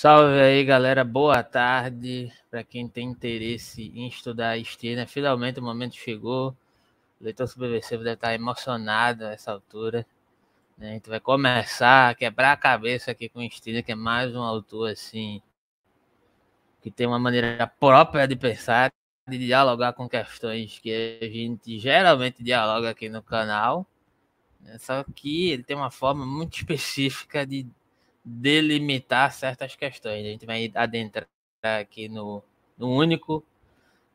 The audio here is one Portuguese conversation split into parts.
Salve aí, galera. Boa tarde. Para quem tem interesse em estudar Stirner, finalmente o momento chegou. O leitor subversivo deve estar emocionado nessa altura, né? A gente vai começar a quebrar a cabeça aqui com o Stirner, que é mais um autor assim que tem uma maneira própria de pensar, de dialogar com questões que a gente geralmente dialoga aqui no canal, né? Só que ele tem uma forma muito específica de delimitar certas questões. A gente vai adentrar aqui no único,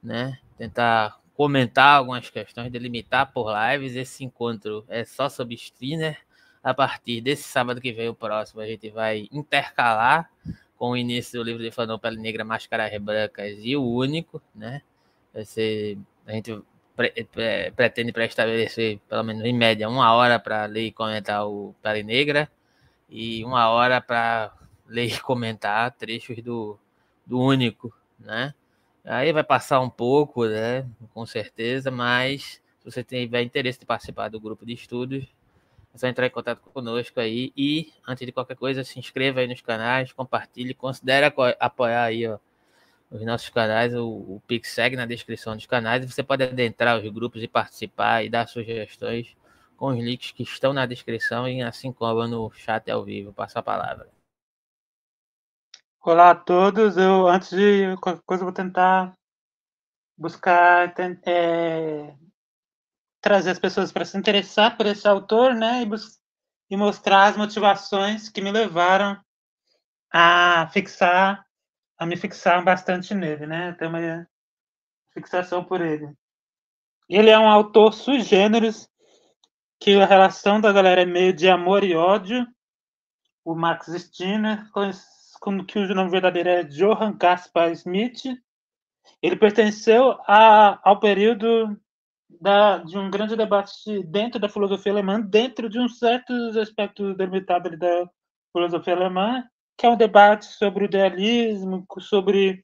né? Tentar comentar algumas questões, delimitar por lives. Esse encontro é só sobre Stirner. A partir desse sábado que vem, o próximo, a gente vai intercalar com o início do livro de Fanon, Pele Negra, Máscaras Brancas e o único, né? Vai ser, a gente pretende pré-estabelecer, pelo menos em média, 1 hora para ler e comentar o Pele Negra e 1 hora para ler e comentar trechos do único, né? Aí vai passar um pouco, né? Com certeza, mas se você tiver interesse de participar do grupo de estudos, é só entrar em contato conosco aí e, antes de qualquer coisa, se inscreva aí nos canais, compartilhe, considere apoiar aí, ó, os nossos canais, o Pix segue na descrição dos canais e você pode adentrar os grupos e participar e dar sugestões com os links que estão na descrição e assim como no chat ao vivo. Passo a palavra. Olá a todos. Antes de qualquer coisa, vou tentar buscar trazer as pessoas para se interessar por esse autor, né? E mostrar as motivações que me levaram a me fixar bastante nele, né? Ter uma fixação por ele. Ele é um autor sui generis, que a relação da galera é meio de amor e ódio. O Max Stirner, que o nome verdadeiro é Johann Caspar Schmidt. Ele pertenceu ao período de um grande debate dentro da filosofia alemã, dentro de um certo aspecto delimitado da filosofia alemã, que é um debate sobre o idealismo, sobre...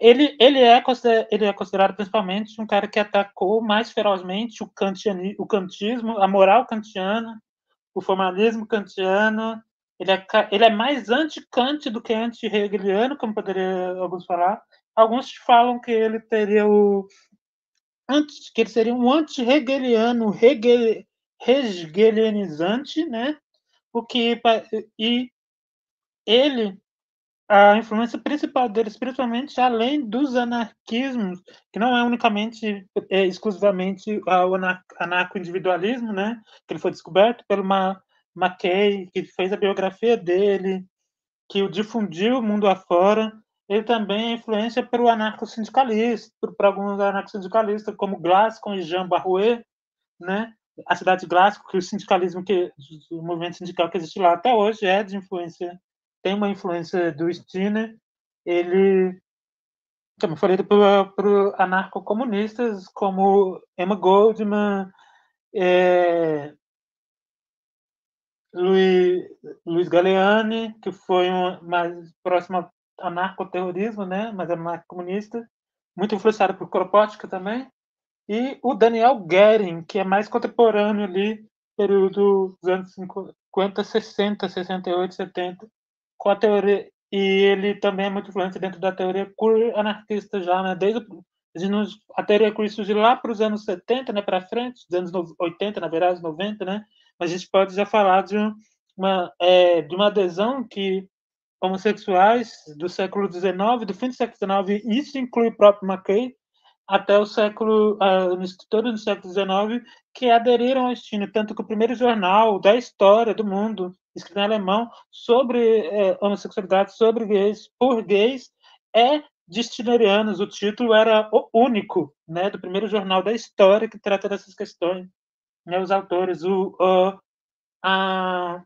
Ele é considerado principalmente um cara que atacou mais ferozmente o kantismo, a moral kantiana, o formalismo kantiano. Ele é mais anti-Kant do que anti-hegeliano, como poderia alguns falar. Alguns falam que ele teria que ele seria um anti-hegeliano, hegelianizante, né? E ele, a influência principal dele, espiritualmente, além dos anarquismos, que não é unicamente, exclusivamente o anarco-individualismo, né? Que ele foi descoberto pelo Mackay, que fez a biografia dele, que o difundiu mundo afora. Ele também é influência para o anarcossindicalista, para alguns anarcossindicalistas, como Glasgow e Jean Barouet, né? A cidade de Glasgow, que o sindicalismo, o movimento sindical que existe lá até hoje é de influência, tem uma influência do Stirner. Ele também foi lido por anarcocomunistas como Emma Goldman, Luiz Galeani, que foi mais próximo ao anarcoterrorismo, né? Mas é mais comunista, muito influenciado por Kropotkin também, e o Daniel Goering, que é mais contemporâneo ali, período dos anos 50, 60, 68, 70, com a teoria, e ele também é muito influente dentro da teoria queer anarquista já, né? A teoria queer surgiu lá para os anos 70, né, para frente, dos anos 80, na verdade, 90, né? Mas a gente pode já falar de uma adesão que homossexuais do século XIX, do fim do século XIX, isso inclui o próprio Mackay, até o século, todo no século XIX, que aderiram ao Stirner, tanto que o primeiro jornal da história do mundo, escrito em alemão, sobre homossexualidade, sobre gays, por gays, é de Stirnerianos. O título era o único, né, do primeiro jornal da história que trata dessas questões. Né, os autores, a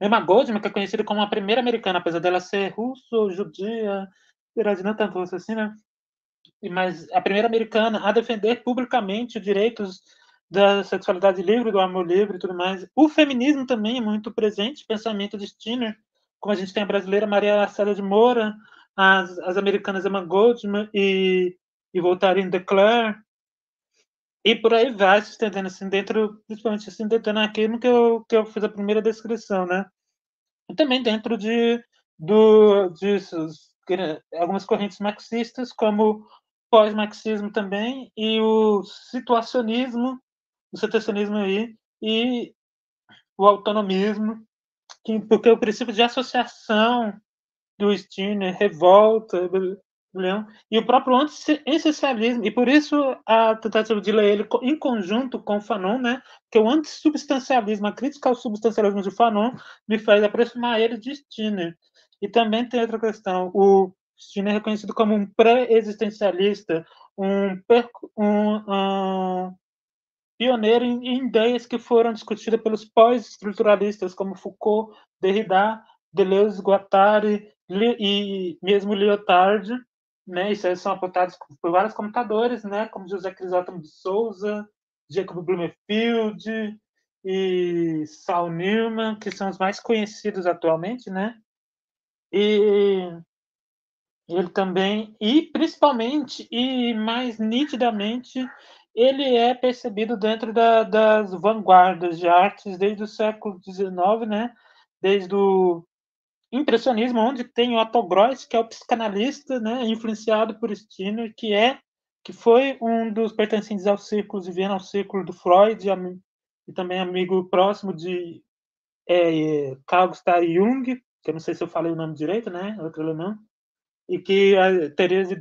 Emma Goldman, que é conhecida como a primeira americana, apesar dela ser russo, judia, não tanto russa assim, né? Mas a primeira americana a defender publicamente os direitos da sexualidade livre, do amor livre e tudo mais. O feminismo também é muito presente, pensamento de Stirner, como a gente tem a brasileira Maria Lacerda de Moura, as americanas Emma Goldman e Voltaire de Cleyre, e por aí vai se estendendo assim dentro, principalmente assim, dentro aquilo que eu fiz a primeira descrição, né? E também dentro algumas correntes marxistas, como pós-marxismo também, e o situacionismo aí, e o autonomismo, porque o princípio de associação do Stirner, revolta, rebelião, e o próprio anti-essencialismo, e por isso a tentativa de ler ele em conjunto com Fanon, né, que o antissubstancialismo, a crítica ao substancialismo de Fanon, me faz aproximar ele de Stirner. E também tem outra questão, o Stirner é reconhecido como um pré-existencialista, um pioneiro em ideias que foram discutidas pelos pós-estruturalistas, como Foucault, Derrida, Deleuze, Guattari e mesmo Lyotard, né? Isso aí são apontados por vários comentadores, né? Como José Crisóstomo de Souza, Jacob Blumenfield e Saul Newman, que são os mais conhecidos atualmente, né? E ele também, e principalmente, e mais nitidamente, ele é percebido dentro das vanguardas de artes desde o século XIX, né? Desde o impressionismo, onde tem o Otto Gross, que é o psicanalista, né? Influenciado por Stirner, que foi um dos pertencentes aos círculos de Viena, ao círculo do Freud, e também amigo próximo de Carl Gustav Jung, que eu não sei se eu falei o nome direito, né? Outro alemão, e que teria de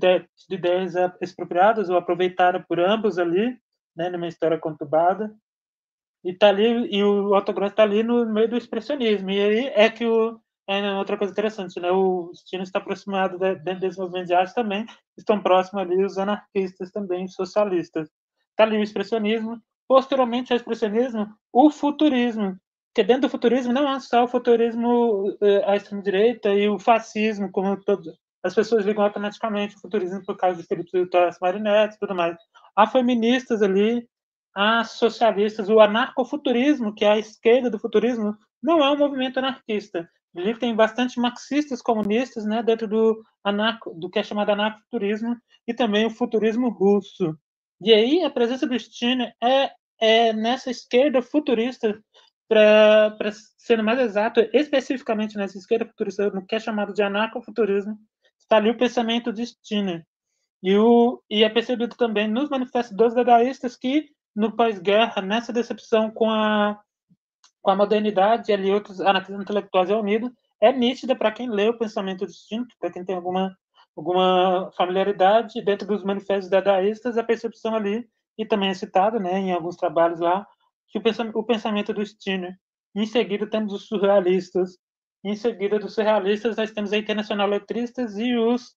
ideias expropriadas ou aproveitadas por ambos ali, né, numa história conturbada. E tá ali, e o Otto Gross está ali no meio do expressionismo. E aí é que outra coisa interessante, né? O Stirner está aproximado dentro desse movimento de arte também, estão próximos ali os anarquistas também, os socialistas. Está ali o expressionismo, posteriormente ao expressionismo, o futurismo, porque dentro do futurismo não é só o futurismo à extrema-direita e o fascismo, como todos, as pessoas ligam automaticamente o futurismo por causa de Felipe Torres Marinetti e tudo mais. Há feministas ali, há socialistas, o anarcofuturismo, que é a esquerda do futurismo, não é um movimento anarquista. Ele tem bastante marxistas comunistas, né, dentro do que é chamado anarcofuturismo, e também o futurismo russo. E aí a presença do Stirner é nessa esquerda futurista, para ser mais exato, especificamente nessa esquerda futurista, no que é chamado de anarcofuturismo, está ali o pensamento de Stirner. E é percebido também nos manifestos dos dadaístas que, no pós-guerra, nessa decepção com a modernidade e ali outros anarquistas intelectuais reunidos, é nítida para quem lê o pensamento distinto, para quem tem alguma familiaridade dentro dos manifestos dadaístas, a percepção ali, e também é citado, né, em alguns trabalhos lá, que o pensamento do Stirner. Em seguida temos os surrealistas, em seguida dos surrealistas nós temos a internacional-letristas e os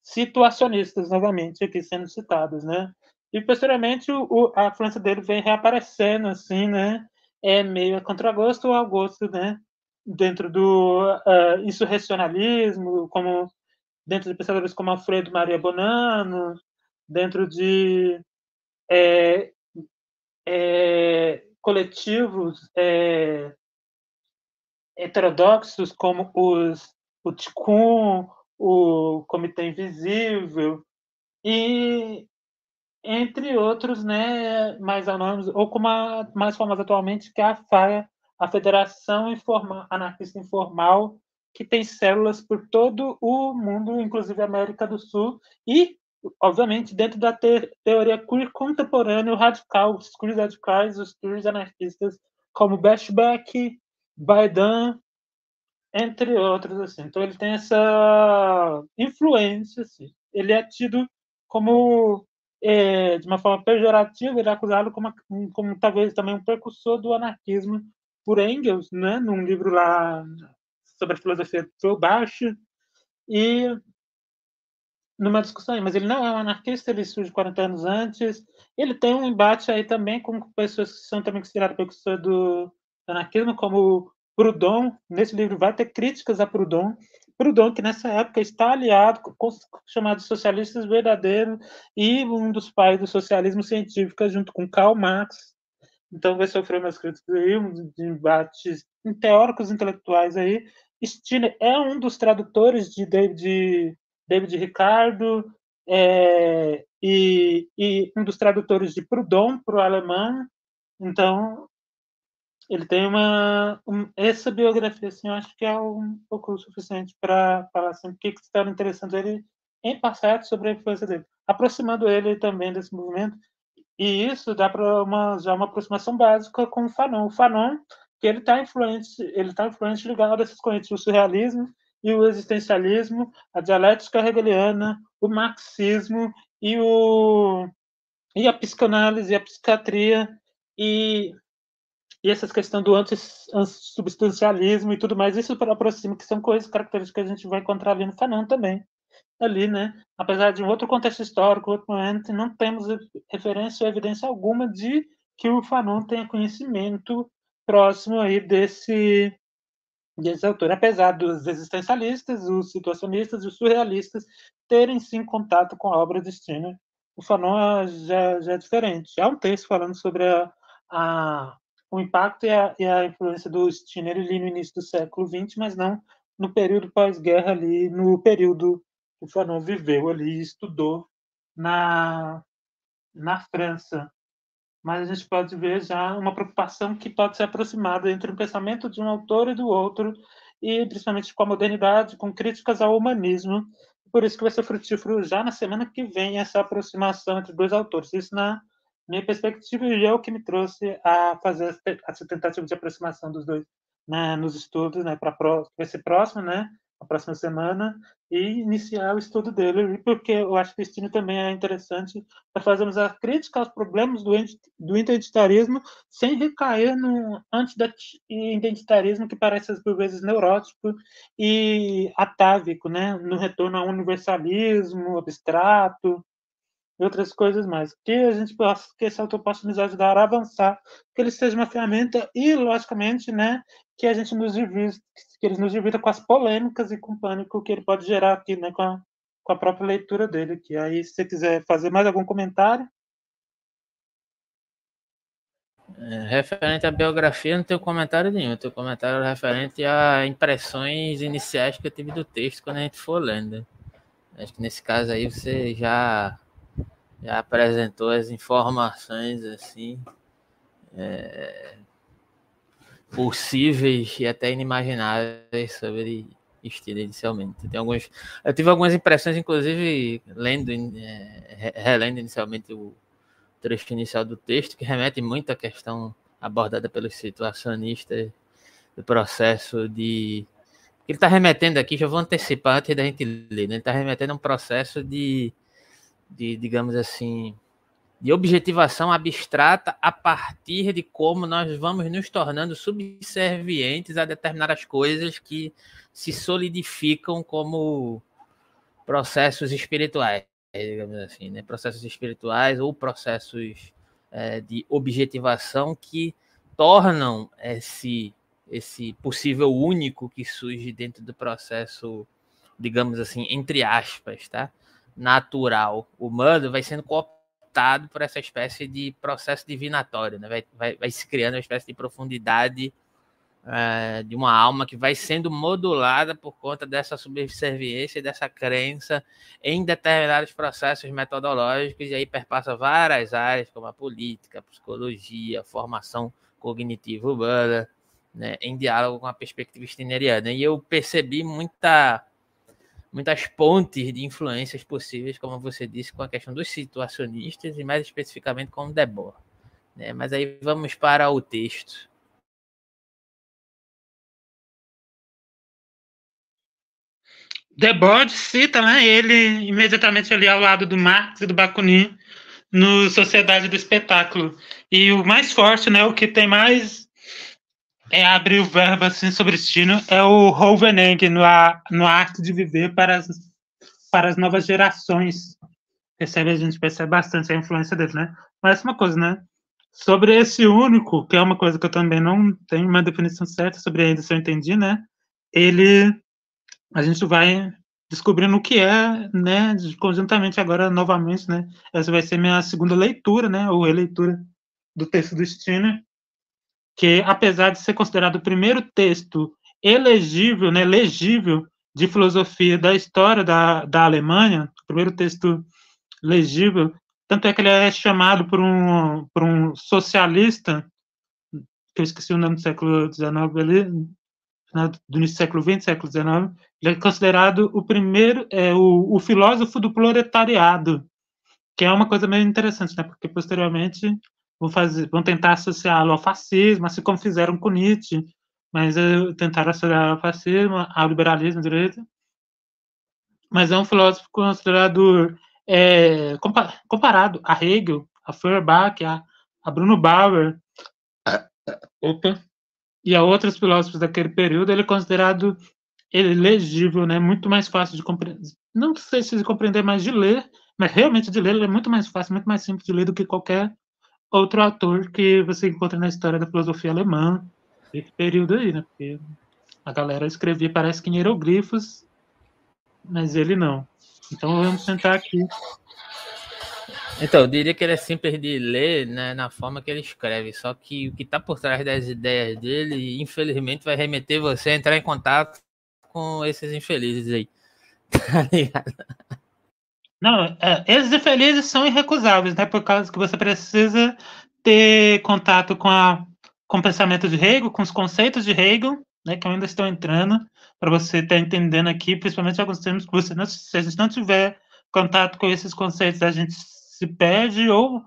situacionistas, novamente, aqui sendo citados, né? E, posteriormente, a influência dele vem reaparecendo, assim, né? É meio a contragosto ou ao gosto, né? Dentro do insurrecionalismo, como dentro de pensadores como Alfredo Maria Bonanno, dentro de coletivos heterodoxos como o Tikkun, o Comitê Invisível, e entre outros, né, mais anônimos, ou como a mais famosa atualmente, que é a FAIA, a Federação Anarquista Informal, que tem células por todo o mundo, inclusive a América do Sul, e, obviamente, dentro da teoria queer contemporânea, radical, os queers radicais, os queers anarquistas, como Bashback, Baidan, entre outros, assim. Então ele tem essa influência, assim. Ele é tido como, de uma forma pejorativa, ele é acusado como talvez também um precursor do anarquismo por Engels, né, num livro lá sobre a filosofia do Feuerbach, e numa discussão aí, mas ele não é um anarquista, ele surge 40 anos antes, ele tem um embate aí também com pessoas que são também consideradas precursores do anarquismo, como Proudhon. Nesse livro vai ter críticas a Proudhon, que nessa época está aliado com os chamados socialistas verdadeiros e um dos pais do socialismo científico, junto com Karl Marx. Então vai sofrer umas críticas aí, uns embates teóricos intelectuais aí. Stirner é um dos tradutores de David Ricardo, e um dos tradutores de Proudhon para o alemão. Então, ele tem essa biografia, assim, eu acho que é um pouco o suficiente para falar assim, o que está interessante ele em passado sobre a influência dele, aproximando ele também desse movimento. E isso dá para já uma aproximação básica com o Fanon. O Fanon, que ele está influente ligado a essas correntes, o surrealismo e o existencialismo, a dialética hegeliana, o marxismo e a psicanálise, a psiquiatria e essas questões do antissubstancialismo e tudo mais, isso para aproxima, que são coisas características que a gente vai encontrar ali no Fanon também. Ali, né? Apesar de um outro contexto histórico, outro momento, não temos referência ou evidência alguma de que o Fanon tenha conhecimento próximo aí desse autor, apesar dos existencialistas, os situacionistas e os surrealistas terem sim contato com a obra de Stirner. O Fanon já é diferente. Há um texto falando sobre o impacto e a influência do Stirner ali no início do século XX, mas não no período pós-guerra ali, no período que o Fanon viveu ali e estudou na França. Mas a gente pode ver já uma preocupação que pode ser aproximada entre o pensamento de um autor e do outro, e principalmente com a modernidade, com críticas ao humanismo. Por isso que vai ser frutífero já na semana que vem essa aproximação entre dois autores. Isso na minha perspectiva e é o que me trouxe a fazer essa tentativa de aproximação dos dois, né, nos estudos, né, para vai ser próximo, né, a próxima semana, e iniciar o estudo dele, porque eu acho que o estilo também é interessante para fazermos a crítica aos problemas do identitarismo sem recair no anti-identitarismo que parece, por vezes, neurótico e atávico, né? No retorno ao universalismo abstrato e outras coisas mais. Que esse autor possa nos ajudar a avançar, que ele seja uma ferramenta e, logicamente, né, que a gente que eles nos divirta com as polêmicas e com o pânico que ele pode gerar aqui, né, com a própria leitura dele aqui. Aí, se você quiser fazer mais algum comentário. Referente à biografia, não tenho comentário nenhum. Tenho comentário referente a impressões iniciais que eu tive do texto quando a gente for lendo. Acho que nesse caso aí você já apresentou as informações assim possíveis e até inimagináveis sobre estilo inicialmente. Eu tive algumas impressões, inclusive relendo inicialmente o trecho inicial do texto, que remete muito à questão abordada pelos situacionistas do processo de... Ele está remetendo aqui, já vou antecipar antes da gente ler, né? Ele está remetendo a um processo de, digamos assim, de objetivação abstrata a partir de como nós vamos nos tornando subservientes a determinadas coisas que se solidificam como processos espirituais, digamos assim, né? Processos espirituais ou processos de objetivação que tornam esse possível único que surge dentro do processo, digamos assim, entre aspas, tá? Natural, humano, vai sendo cooptado por essa espécie de processo divinatório, né? Vai se criando uma espécie de profundidade de uma alma que vai sendo modulada por conta dessa subserviência e dessa crença em determinados processos metodológicos, e aí perpassa várias áreas, como a política, a psicologia, a formação cognitiva urbana, né, em diálogo com a perspectiva stirneriana. E eu percebi muitas pontes de influências possíveis, como você disse, com a questão dos situacionistas e mais especificamente com o Debord. Né? Mas aí vamos para o texto. Debord cita, né, ele imediatamente ali ao lado do Marx e do Bakunin no Sociedade do Espetáculo. E o mais forte, né, o que tem mais abrir o verbo assim sobre destino é o Rouveneng no Arte de Viver para as novas gerações. A gente percebe bastante a influência dele, né? Mas uma coisa, né? Sobre esse único, que é uma coisa que eu também não tenho uma definição certa sobre ainda, se eu entendi, né? A gente vai descobrindo o que é, né? Conjuntamente agora, novamente, né? Essa vai ser minha segunda leitura, né? Ou releitura do texto do Stirner, que apesar de ser considerado o primeiro texto elegível, né, legível de filosofia da história da Alemanha, o primeiro texto legível, tanto é que ele é chamado por um socialista que eu esqueci o nome do século XIX ali, do início do século XX, século XIX, ele é considerado o primeiro, o filósofo do proletariado, que é uma coisa meio interessante, né? Porque posteriormente vão tentar associá-lo ao fascismo, assim como fizeram com Nietzsche, mas tentaram associar ao fascismo, ao liberalismo, direito. Mas é um filósofo considerado comparado a Hegel, a Feuerbach, a Bruno Bauer, e a outros filósofos daquele período. Ele é considerado legível, né? Muito mais fácil de compreender. Não sei se de compreender, mas de ler. Mas realmente de ler ele é muito mais fácil, muito mais simples de ler do que qualquer outro autor que você encontra na história da filosofia alemã, desse período aí, né? Porque a galera escrevia, parece que em hieroglifos, mas ele não. Então vamos tentar aqui. Então, eu diria que ele é simples de ler, né, na forma que ele escreve, só que o que está por trás das ideias dele, infelizmente, vai remeter você a entrar em contato com esses infelizes aí. Tá ligado? Não, esses infelizes são irrecusáveis, né? Por causa que você precisa ter contato com o pensamento de Hegel, com os conceitos de Hegel, né? Que ainda estão entrando, para você estar entendendo aqui, principalmente alguns termos que você não, se a gente não tiver contato com esses conceitos, a gente se perde ou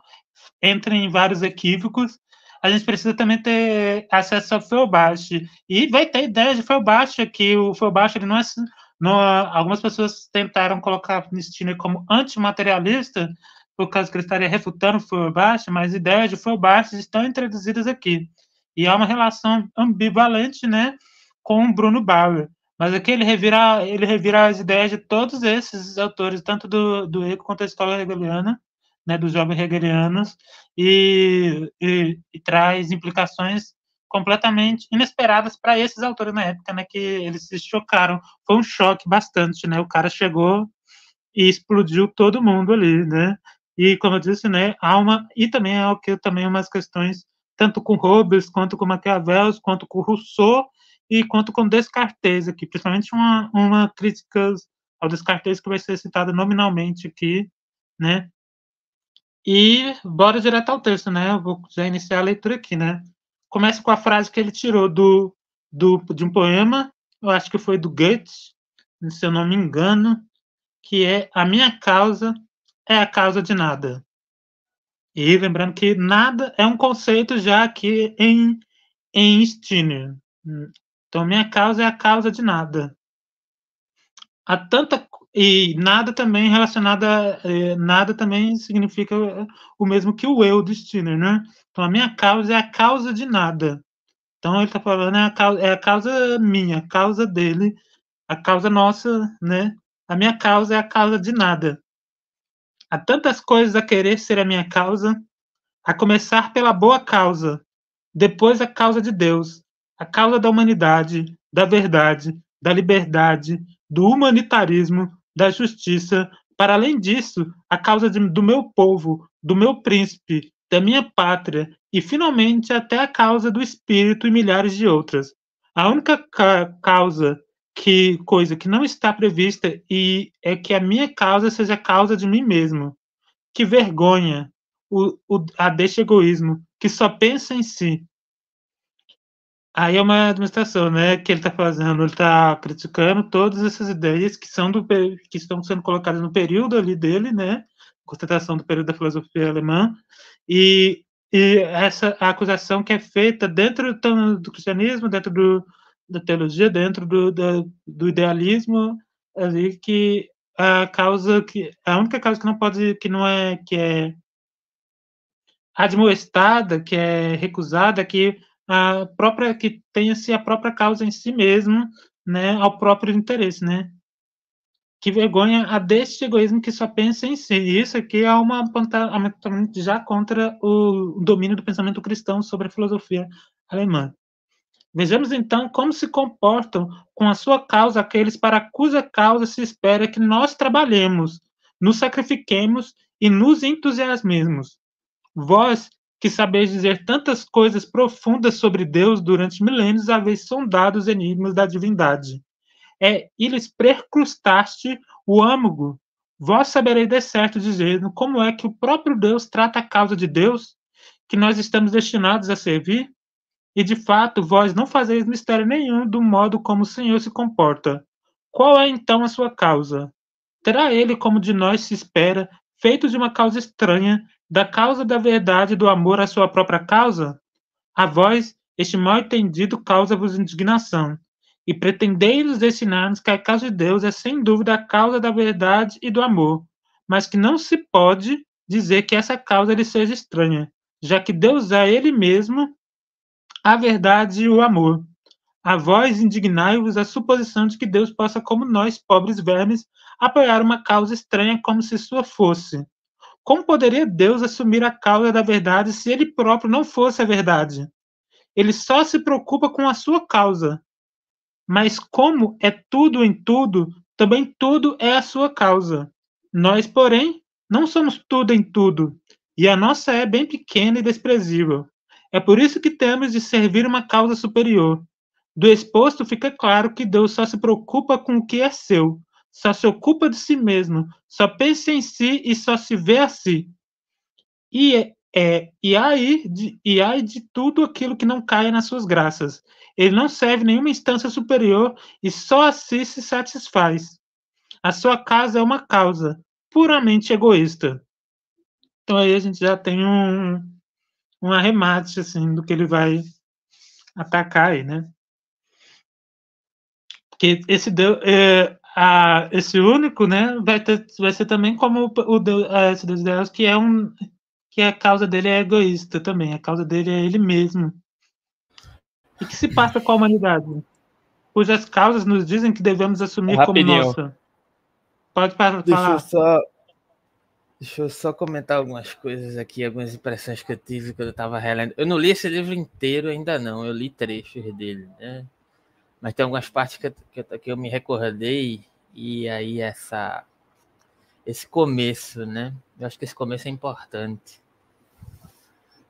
entra em vários equívocos. A gente precisa também ter acesso ao Feuerbach. E vai ter ideia de Feuerbach, que o Feuerbach ele não é. Algumas pessoas tentaram colocar Stirner como antimaterialista, por causa que ele estaria refutando Feuerbach, mas ideias de Feuerbach estão introduzidas aqui. E há uma relação ambivalente, né, com o Bruno Bauer. Mas aqui ele revira as ideias de todos esses autores, tanto do Hegel quanto da escola hegeliana, né, dos jovens hegelianos, e traz implicações completamente inesperadas para esses autores na época, né, que eles se chocaram. Foi um choque bastante, né? O cara chegou e explodiu todo mundo ali, né? E como eu disse, né, e também é o que também umas questões tanto com Hobbes, quanto com Maquiavel, quanto com Rousseau e quanto com Descartes aqui, principalmente uma crítica ao Descartes que vai ser citada nominalmente aqui, né? E bora direto ao texto, né? Eu vou já iniciar a leitura aqui, né? Começa com a frase que ele tirou de um poema, eu acho que foi do Goethe, se eu não me engano, que é a minha causa é a causa de nada. E lembrando que nada é um conceito já aqui em Stirner. Então, minha causa é a causa de nada. Há tanta e nada também relacionada nada também significa o mesmo que o eu do Stirner, né? Então, a minha causa é a causa de nada. Então, ele está falando é a causa minha, a causa dele, a causa nossa, né? A minha causa é a causa de nada. Há tantas coisas a querer ser a minha causa, a começar pela boa causa, depois a causa de Deus, a causa da humanidade, da verdade, da liberdade, do humanitarismo, da justiça, para além disso, a causa do meu povo, do meu príncipe, da minha pátria e, finalmente, até a causa do espírito e milhares de outras. A única coisa que não está prevista e é que a minha causa seja a causa de mim mesmo. Que vergonha! A deste egoísmo, que só pensa em si. Aí é uma demonstração, né, que ele está fazendo, ele está criticando todas essas ideias que estão sendo colocadas no período ali dele, né, constatação do período da filosofia alemã, e essa acusação que é feita dentro do cristianismo, dentro da teologia, dentro do idealismo, ali que a única causa que não pode, que é admoestada, que é recusada, que tenha-se a própria causa em si mesmo, né, ao próprio interesse, né? Que vergonha a deste egoísmo que só pensa em si. E isso aqui é uma apontamento já contra o domínio do pensamento cristão sobre a filosofia alemã. Vejamos então como se comportam com a sua causa aqueles para cuja causa se espera que nós trabalhemos, nos sacrifiquemos e nos entusiasmemos. Vós, que sabeis dizer tantas coisas profundas sobre Deus durante milênios, haveis sondado os enigmas da divindade. Ilhes percrustaste o âmago. Vós sabereis de certo dizer como é que o próprio Deus trata a causa de Deus, que nós estamos destinados a servir? E de fato, vós não fazeis mistério nenhum do modo como o Senhor se comporta. Qual é então a sua causa? Terá ele, como de nós se espera, feito de uma causa estranha, da causa da verdade e do amor à sua própria causa? A vós, este mal entendido causa-vos indignação, e pretendeis ensinar-nos que a causa de Deus é sem dúvida a causa da verdade e do amor, mas que não se pode dizer que essa causa lhe seja estranha, já que Deus é Ele mesmo a verdade e o amor. A vós indignai-vos a suposição de que Deus possa, como nós, pobres vermes, apoiar uma causa estranha como se sua fosse. Como poderia Deus assumir a causa da verdade se ele próprio não fosse a verdade? Ele só se preocupa com a sua causa. Mas como é tudo em tudo, também tudo é a sua causa. Nós, porém, não somos tudo em tudo, e a nossa é bem pequena e desprezível. É por isso que temos de servir uma causa superior. Do exposto fica claro que Deus só se preocupa com o que é seu, só se ocupa de si mesmo, só pensa em si e só se vê a si. E ai de tudo aquilo que não caia nas suas graças. Ele não serve nenhuma instância superior e só a si se satisfaz. A sua causa é uma causa puramente egoísta. Então aí a gente já tem um arremate assim do que ele vai atacar aí, né? Porque esse único, né, vai ser também como o Deus, esse Deus de Deus que a causa dele é egoísta também, a causa dele é ele mesmo. E que se passa com a humanidade, cujas causas nos dizem que devemos assumir como nossa. Pode falar. Deixa eu só comentar algumas coisas aqui, algumas impressões que eu tive quando eu estava relendo. Eu não li esse livro inteiro ainda não, eu li trechos dele, né? Mas tem algumas partes que eu me recordei, e aí esse começo, né? Eu acho que esse começo é importante.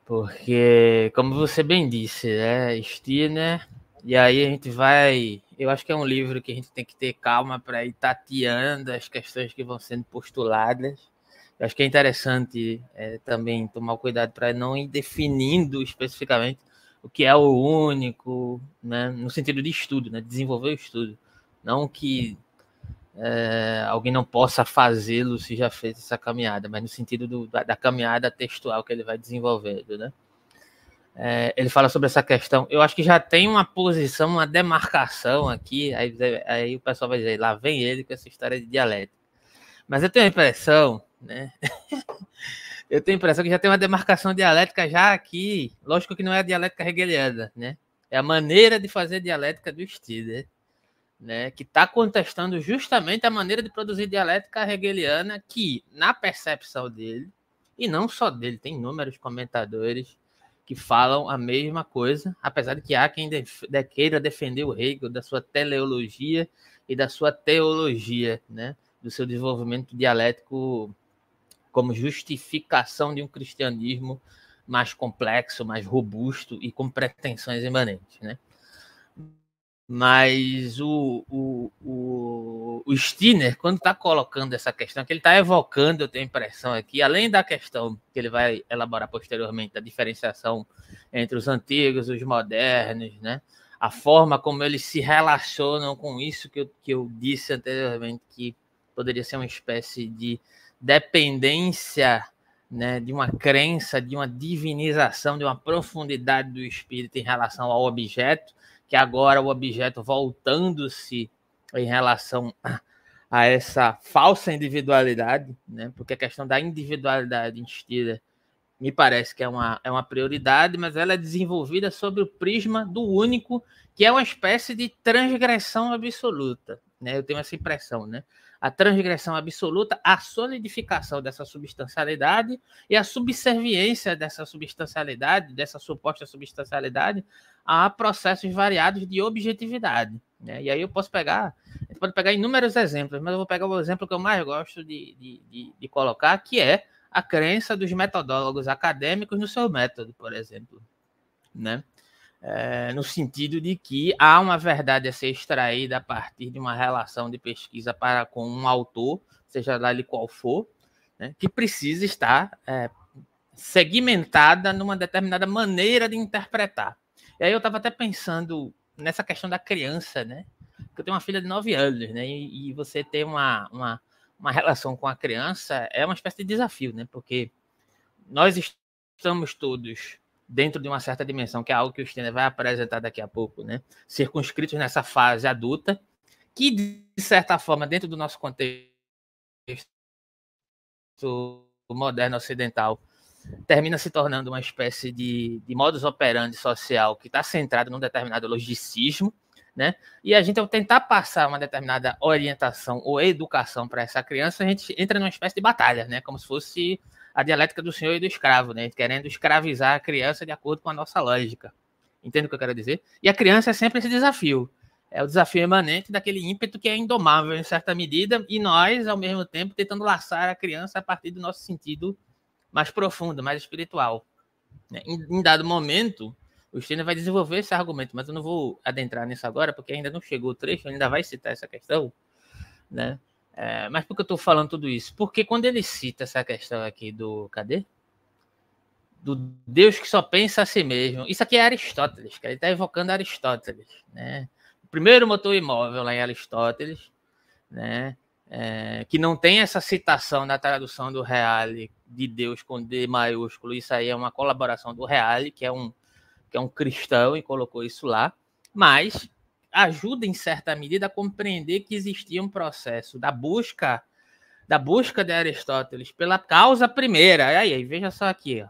Porque, como você bem disse, né? Stirner, e aí a gente vai... Eu acho que é um livro que a gente tem que ter calma para ir tateando as questões que vão sendo postuladas. Eu acho que é interessante também tomar cuidado para não ir definindo especificamente o que é o único, né? No sentido de estudo, né? Desenvolver o estudo. Não que alguém não possa fazê-lo se já fez essa caminhada, mas no sentido da caminhada textual que ele vai desenvolvendo, né? Ele fala sobre essa questão. Eu acho que já tem uma posição, uma demarcação aqui, aí o pessoal vai dizer, lá vem ele com essa história de dialética. Mas eu tenho a impressão, né? Eu tenho a impressão que já tem uma demarcação dialética já aqui. Lógico que não é a dialética hegeliana, né? É a maneira de fazer dialética do Stirner, né? Que está contestando justamente a maneira de produzir dialética hegeliana que, na percepção dele, e não só dele, tem inúmeros comentadores que falam a mesma coisa, apesar de que há quem queira defender o Hegel da sua teleologia e da sua teologia, né? Do seu desenvolvimento dialético como justificação de um cristianismo mais complexo, mais robusto e com pretensões imanentes, né? Mas o Stirner, quando está colocando essa questão, que ele está evocando, eu tenho a impressão aqui, além da questão que ele vai elaborar posteriormente, da diferenciação entre os antigos e os modernos, né? A forma como eles se relacionam com isso que eu disse anteriormente, que poderia ser uma espécie de dependência, né, de uma crença, de uma divinização, de uma profundidade do espírito em relação ao objeto, que agora o objeto voltando-se em relação a essa falsa individualidade, né, porque a questão da individualidade em Stirner me parece que é uma prioridade, mas ela é desenvolvida sobre o prisma do único, que é uma espécie de transgressão absoluta, né? Eu tenho essa impressão, né? A transgressão absoluta, a solidificação dessa substancialidade e a subserviência dessa substancialidade, dessa suposta substancialidade, a processos variados de objetividade, né? E aí a gente pode pegar inúmeros exemplos, mas eu vou pegar o exemplo que eu mais gosto de colocar, que é a crença dos metodólogos acadêmicos no seu método, por exemplo, né? No sentido de que há uma verdade a ser extraída a partir de uma relação de pesquisa com um autor, seja lá ele qual for, né? Que precisa estar segmentada numa determinada maneira de interpretar. E aí eu estava até pensando nessa questão da criança, né? Porque eu tenho uma filha de 9 anos, né? E você ter uma relação com a criança é uma espécie de desafio, né? Porque nós estamos todos dentro de uma certa dimensão, que é algo que o Steiner vai apresentar daqui a pouco, né? Circunscritos nessa fase adulta, que, de certa forma, dentro do nosso contexto moderno ocidental, termina se tornando uma espécie de modus operandi social que está centrado num determinado logicismo, né? E a gente, ao tentar passar uma determinada orientação ou educação para essa criança, a gente entra numa espécie de batalha, né? Como se fosse a dialética do senhor e do escravo, né? Querendo escravizar a criança de acordo com a nossa lógica. Entende o que eu quero dizer? E a criança é sempre esse desafio. É o desafio emanente daquele ímpeto que é indomável em certa medida, e nós, ao mesmo tempo, tentando laçar a criança a partir do nosso sentido mais profundo, mais espiritual. Em dado momento, o Steiner vai desenvolver esse argumento, mas eu não vou adentrar nisso agora, porque ainda não chegou o trecho, ainda vai citar essa questão, né? Mas por que eu estou falando tudo isso? Porque quando ele cita essa questão aqui do... Cadê? Do Deus que só pensa a si mesmo. Isso aqui é Aristóteles, que ele está evocando Aristóteles, né? O primeiro motor imóvel lá em Aristóteles, né? Que não tem essa citação na tradução do Reale de Deus com D maiúsculo. Isso aí é uma colaboração do Reale, que é um cristão e colocou isso lá, mas ajuda em certa medida a compreender que existia um processo da busca de Aristóteles pela causa primeira. E aí, veja só aqui,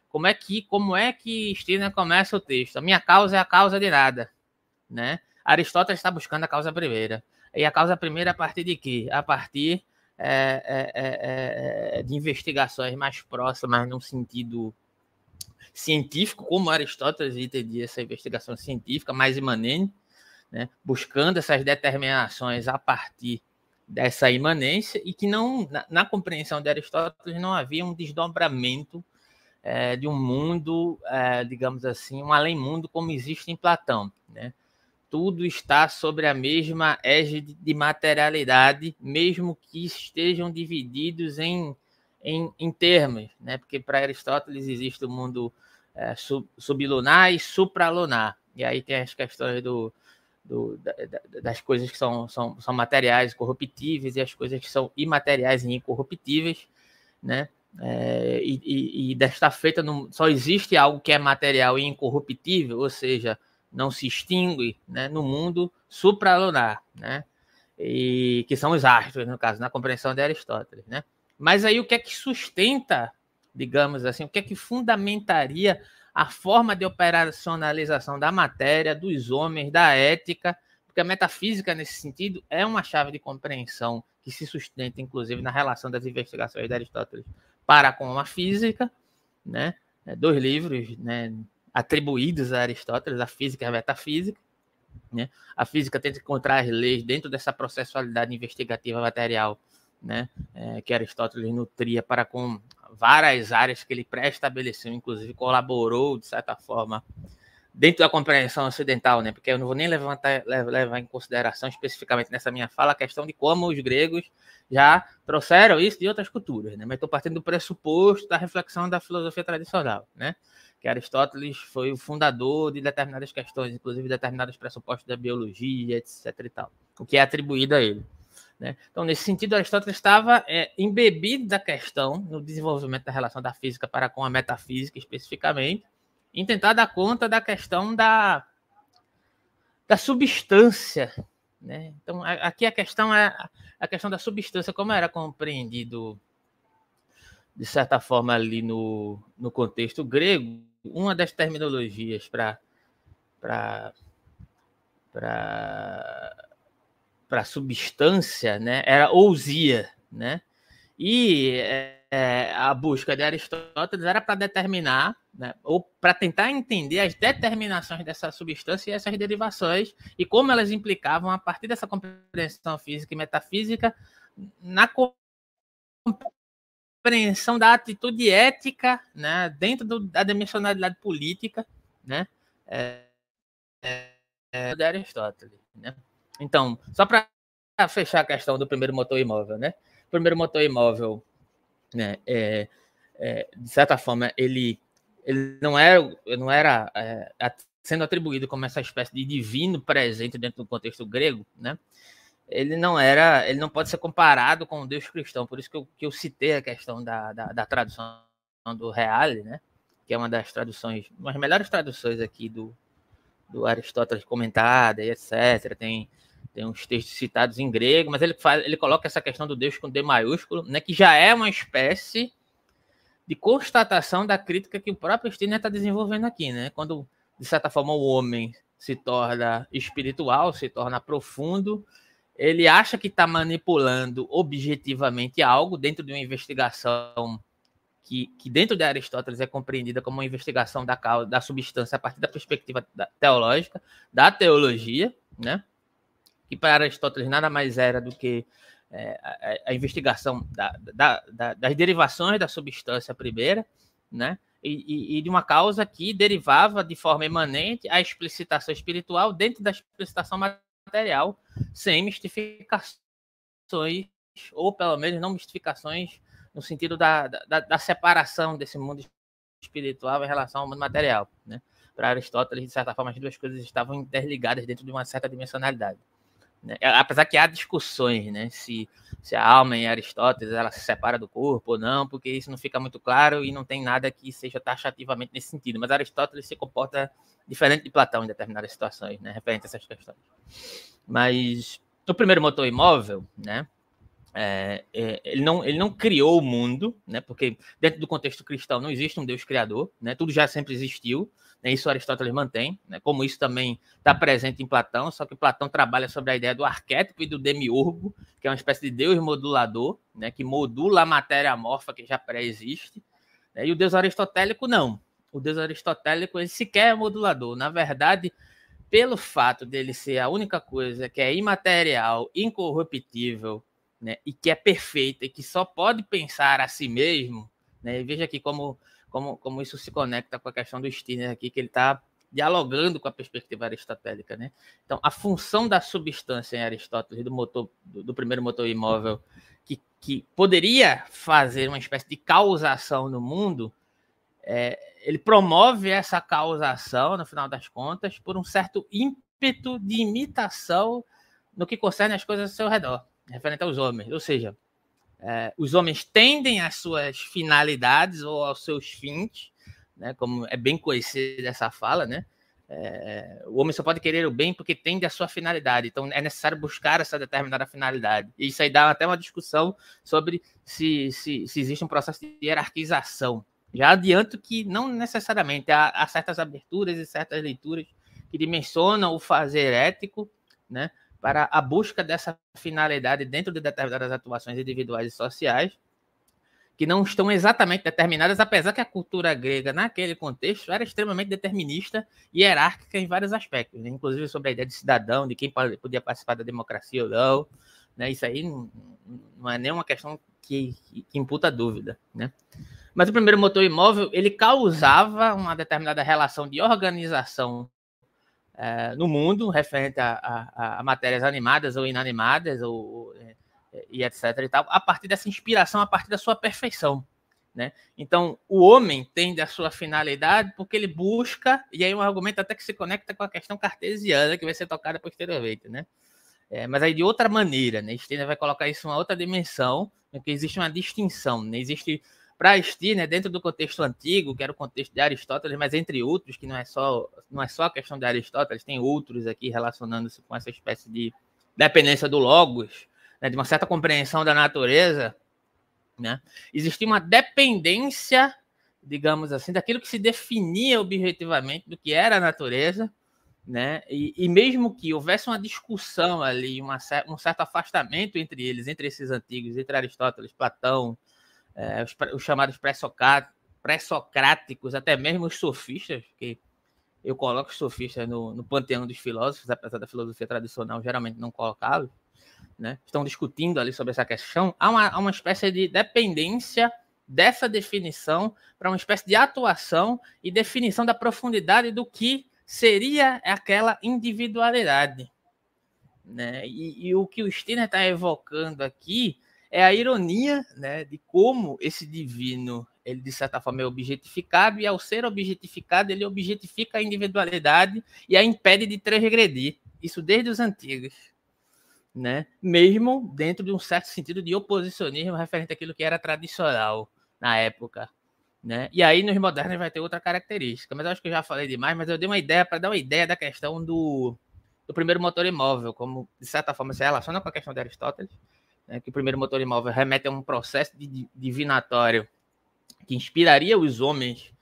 como é que Steiner começa o texto? A minha causa é a causa de nada, né? Aristóteles está buscando a causa primeira. E a causa primeira a partir de quê? A partir de investigações mais próximas, num sentido científico, como Aristóteles entendia essa investigação científica mais imanente, né? Buscando essas determinações a partir dessa imanência, e que não, na compreensão de Aristóteles não havia um desdobramento de um mundo, digamos assim, um além-mundo como existe em Platão, né? Tudo está sobre a mesma égide de materialidade, mesmo que estejam divididos em termos, né? Porque para Aristóteles existe o mundo sublunar e supralunar, e aí tem as questões das coisas que são materiais e corruptíveis, e as coisas que são imateriais e incorruptíveis, né? E desta feita só existe algo que é material e incorruptível, ou seja, não se extingue, né, no mundo supralunar, né? E que são os astros, no caso, na compreensão de Aristóteles, né? Mas aí o que é que sustenta, digamos assim, o que é que fundamentaria a forma de operacionalização da matéria, dos homens, da ética? Porque a metafísica, nesse sentido, é uma chave de compreensão que se sustenta, inclusive, na relação das investigações de Aristóteles para com a física, né? 2 livros, né, atribuídos a Aristóteles, a física e a metafísica, né? A física tenta encontrar as leis dentro dessa processualidade investigativa material, né, que Aristóteles nutria para com várias áreas que ele pré-estabeleceu, inclusive colaborou, de certa forma, dentro da compreensão ocidental, né? Porque eu não vou nem levar em consideração especificamente nessa minha fala a questão de como os gregos já trouxeram isso de outras culturas, né? Mas estou partindo do pressuposto da reflexão da filosofia tradicional, né? Que Aristóteles foi o fundador de determinadas questões, inclusive determinados pressupostos da biologia, etc. e tal, o que é atribuído a ele, né? Então, nesse sentido, Aristóteles estava embebido da questão no desenvolvimento da relação da física para com a metafísica, especificamente, em tentar dar conta da questão da substância, né? Então, aqui a questão é a questão da substância, como era compreendido, de certa forma, ali no contexto grego. Uma das terminologias para substância, né, era ousia, né? E a busca de Aristóteles era para determinar, né, ou para tentar entender as determinações dessa substância e essas derivações, e como elas implicavam, a partir dessa compreensão física e metafísica, na compreensão da atitude ética, né, dentro da dimensionalidade política, né, de Aristóteles, né? Então, só para fechar a questão do primeiro motor imóvel, né? O primeiro motor imóvel, né, de certa forma, ele não era sendo atribuído como essa espécie de divino presente dentro do contexto grego, né? Ele não pode ser comparado com o Deus cristão. Por isso que eu citei a questão da tradução do Reale, né? Que é uma das traduções, uma das melhores traduções aqui do Aristóteles comentada e etc. Tem uns textos citados em grego, mas ele coloca essa questão do Deus com D maiúsculo, né? Que já é uma espécie de constatação da crítica que o próprio Stirner está desenvolvendo aqui, né? Quando, de certa forma, o homem se torna espiritual, se torna profundo, ele acha que está manipulando objetivamente algo dentro de uma investigação que dentro de Aristóteles é compreendida como uma investigação da causa, da substância a partir da perspectiva teológica, da teologia, né? Que para Aristóteles nada mais era do que a investigação das derivações da substância primeira, né? E de uma causa que derivava de forma emanente a explicitação espiritual dentro da explicitação material, sem mistificações, ou pelo menos não mistificações no sentido da separação desse mundo espiritual em relação ao mundo material, né? Para Aristóteles, de certa forma, as duas coisas estavam interligadas dentro de uma certa dimensionalidade, né? Apesar que há discussões, né? Se a alma em Aristóteles ela se separa do corpo ou não, porque isso não fica muito claro e não tem nada que seja taxativamente nesse sentido. Mas Aristóteles se comporta diferente de Platão em determinadas situações, né? Referente a essas questões. Mas o primeiro motor imóvel, né? Ele não criou o mundo, né? Porque dentro do contexto cristão não existe um Deus criador, né? Tudo já sempre existiu, né? Isso Aristóteles mantém, né? Como isso também está presente em Platão, só que Platão trabalha sobre a ideia do arquétipo e do demiurgo, que é uma espécie de Deus modulador, né? Que modula a matéria amorfa que já pré-existe, né? E o Deus aristotélico não. O Deus aristotélico ele sequer é modulador. Na verdade, pelo fato dele ser a única coisa que é imaterial, incorruptível, né, e que é perfeita e que só pode pensar a si mesmo, né? E veja aqui como isso se conecta com a questão do Stirner aqui, que ele está dialogando com a perspectiva aristotélica, né? Então, a função da substância em Aristóteles, do primeiro motor imóvel, que poderia fazer uma espécie de causação no mundo, ele promove essa causação, no final das contas, por um certo ímpeto de imitação no que concerne as coisas ao seu redor, referente aos homens. Ou seja, os homens tendem às suas finalidades ou aos seus fins, né, como é bem conhecida essa fala, né? O homem só pode querer o bem porque tende à sua finalidade, então é necessário buscar essa determinada finalidade. E isso aí dá até uma discussão sobre se existe um processo de hierarquização. Já adianto que não necessariamente há certas aberturas e certas leituras que dimensionam o fazer ético, né, para a busca dessa finalidade dentro de determinadas atuações individuais e sociais, que não estão exatamente determinadas, apesar que a cultura grega, naquele contexto, era extremamente determinista e hierárquica em vários aspectos, né? Inclusive sobre a ideia de cidadão, de quem podia participar da democracia ou não, né? Isso aí não é nenhuma questão que imputa dúvida, né? Mas o primeiro motor imóvel, ele causava uma determinada relação de organização no mundo, referente a matérias animadas ou inanimadas, e etc. e tal, a partir dessa inspiração, a partir da sua perfeição, né? Então, o homem tende a sua finalidade porque ele busca, e aí um argumento até que se conecta com a questão cartesiana, que vai ser tocada posteriormente, né? Mas aí de outra maneira, né? Stirner vai colocar isso em uma outra dimensão, em que existe uma distinção, né? Existe, para Stirner, dentro do contexto antigo, que era o contexto de Aristóteles, mas entre outros, que não é só a questão de Aristóteles, tem outros aqui relacionando-se com essa espécie de dependência do logos, né? De uma certa compreensão da natureza, né? Existia uma dependência, digamos assim, daquilo que se definia objetivamente do que era a natureza, né? E mesmo que houvesse uma discussão ali, um certo afastamento entre eles, entre esses antigos, entre Aristóteles, Platão, os chamados pré-socráticos, até mesmo os sofistas, que eu coloco os sofistas no panteão dos filósofos, apesar da filosofia tradicional geralmente não colocá-los, né? Estão discutindo ali sobre essa questão. Há uma espécie de dependência dessa definição para uma espécie de atuação e definição da profundidade do que seria aquela individualidade, né? E o que o Stirner está evocando aqui é a ironia, né, de como esse divino ele de certa forma é objetificado, e ao ser objetificado, ele objetifica a individualidade e a impede de transgredir. Isso desde os antigos, né? Mesmo dentro de um certo sentido de oposicionismo referente àquilo que era tradicional na época, né? E aí nos modernos vai ter outra característica, mas eu acho que eu já falei demais, mas eu dei uma ideia para dar uma ideia da questão do primeiro motor imóvel, como de certa forma se relaciona com a questão de Aristóteles, né? Que o primeiro motor imóvel remete a um processo divinatório que inspiraria os homens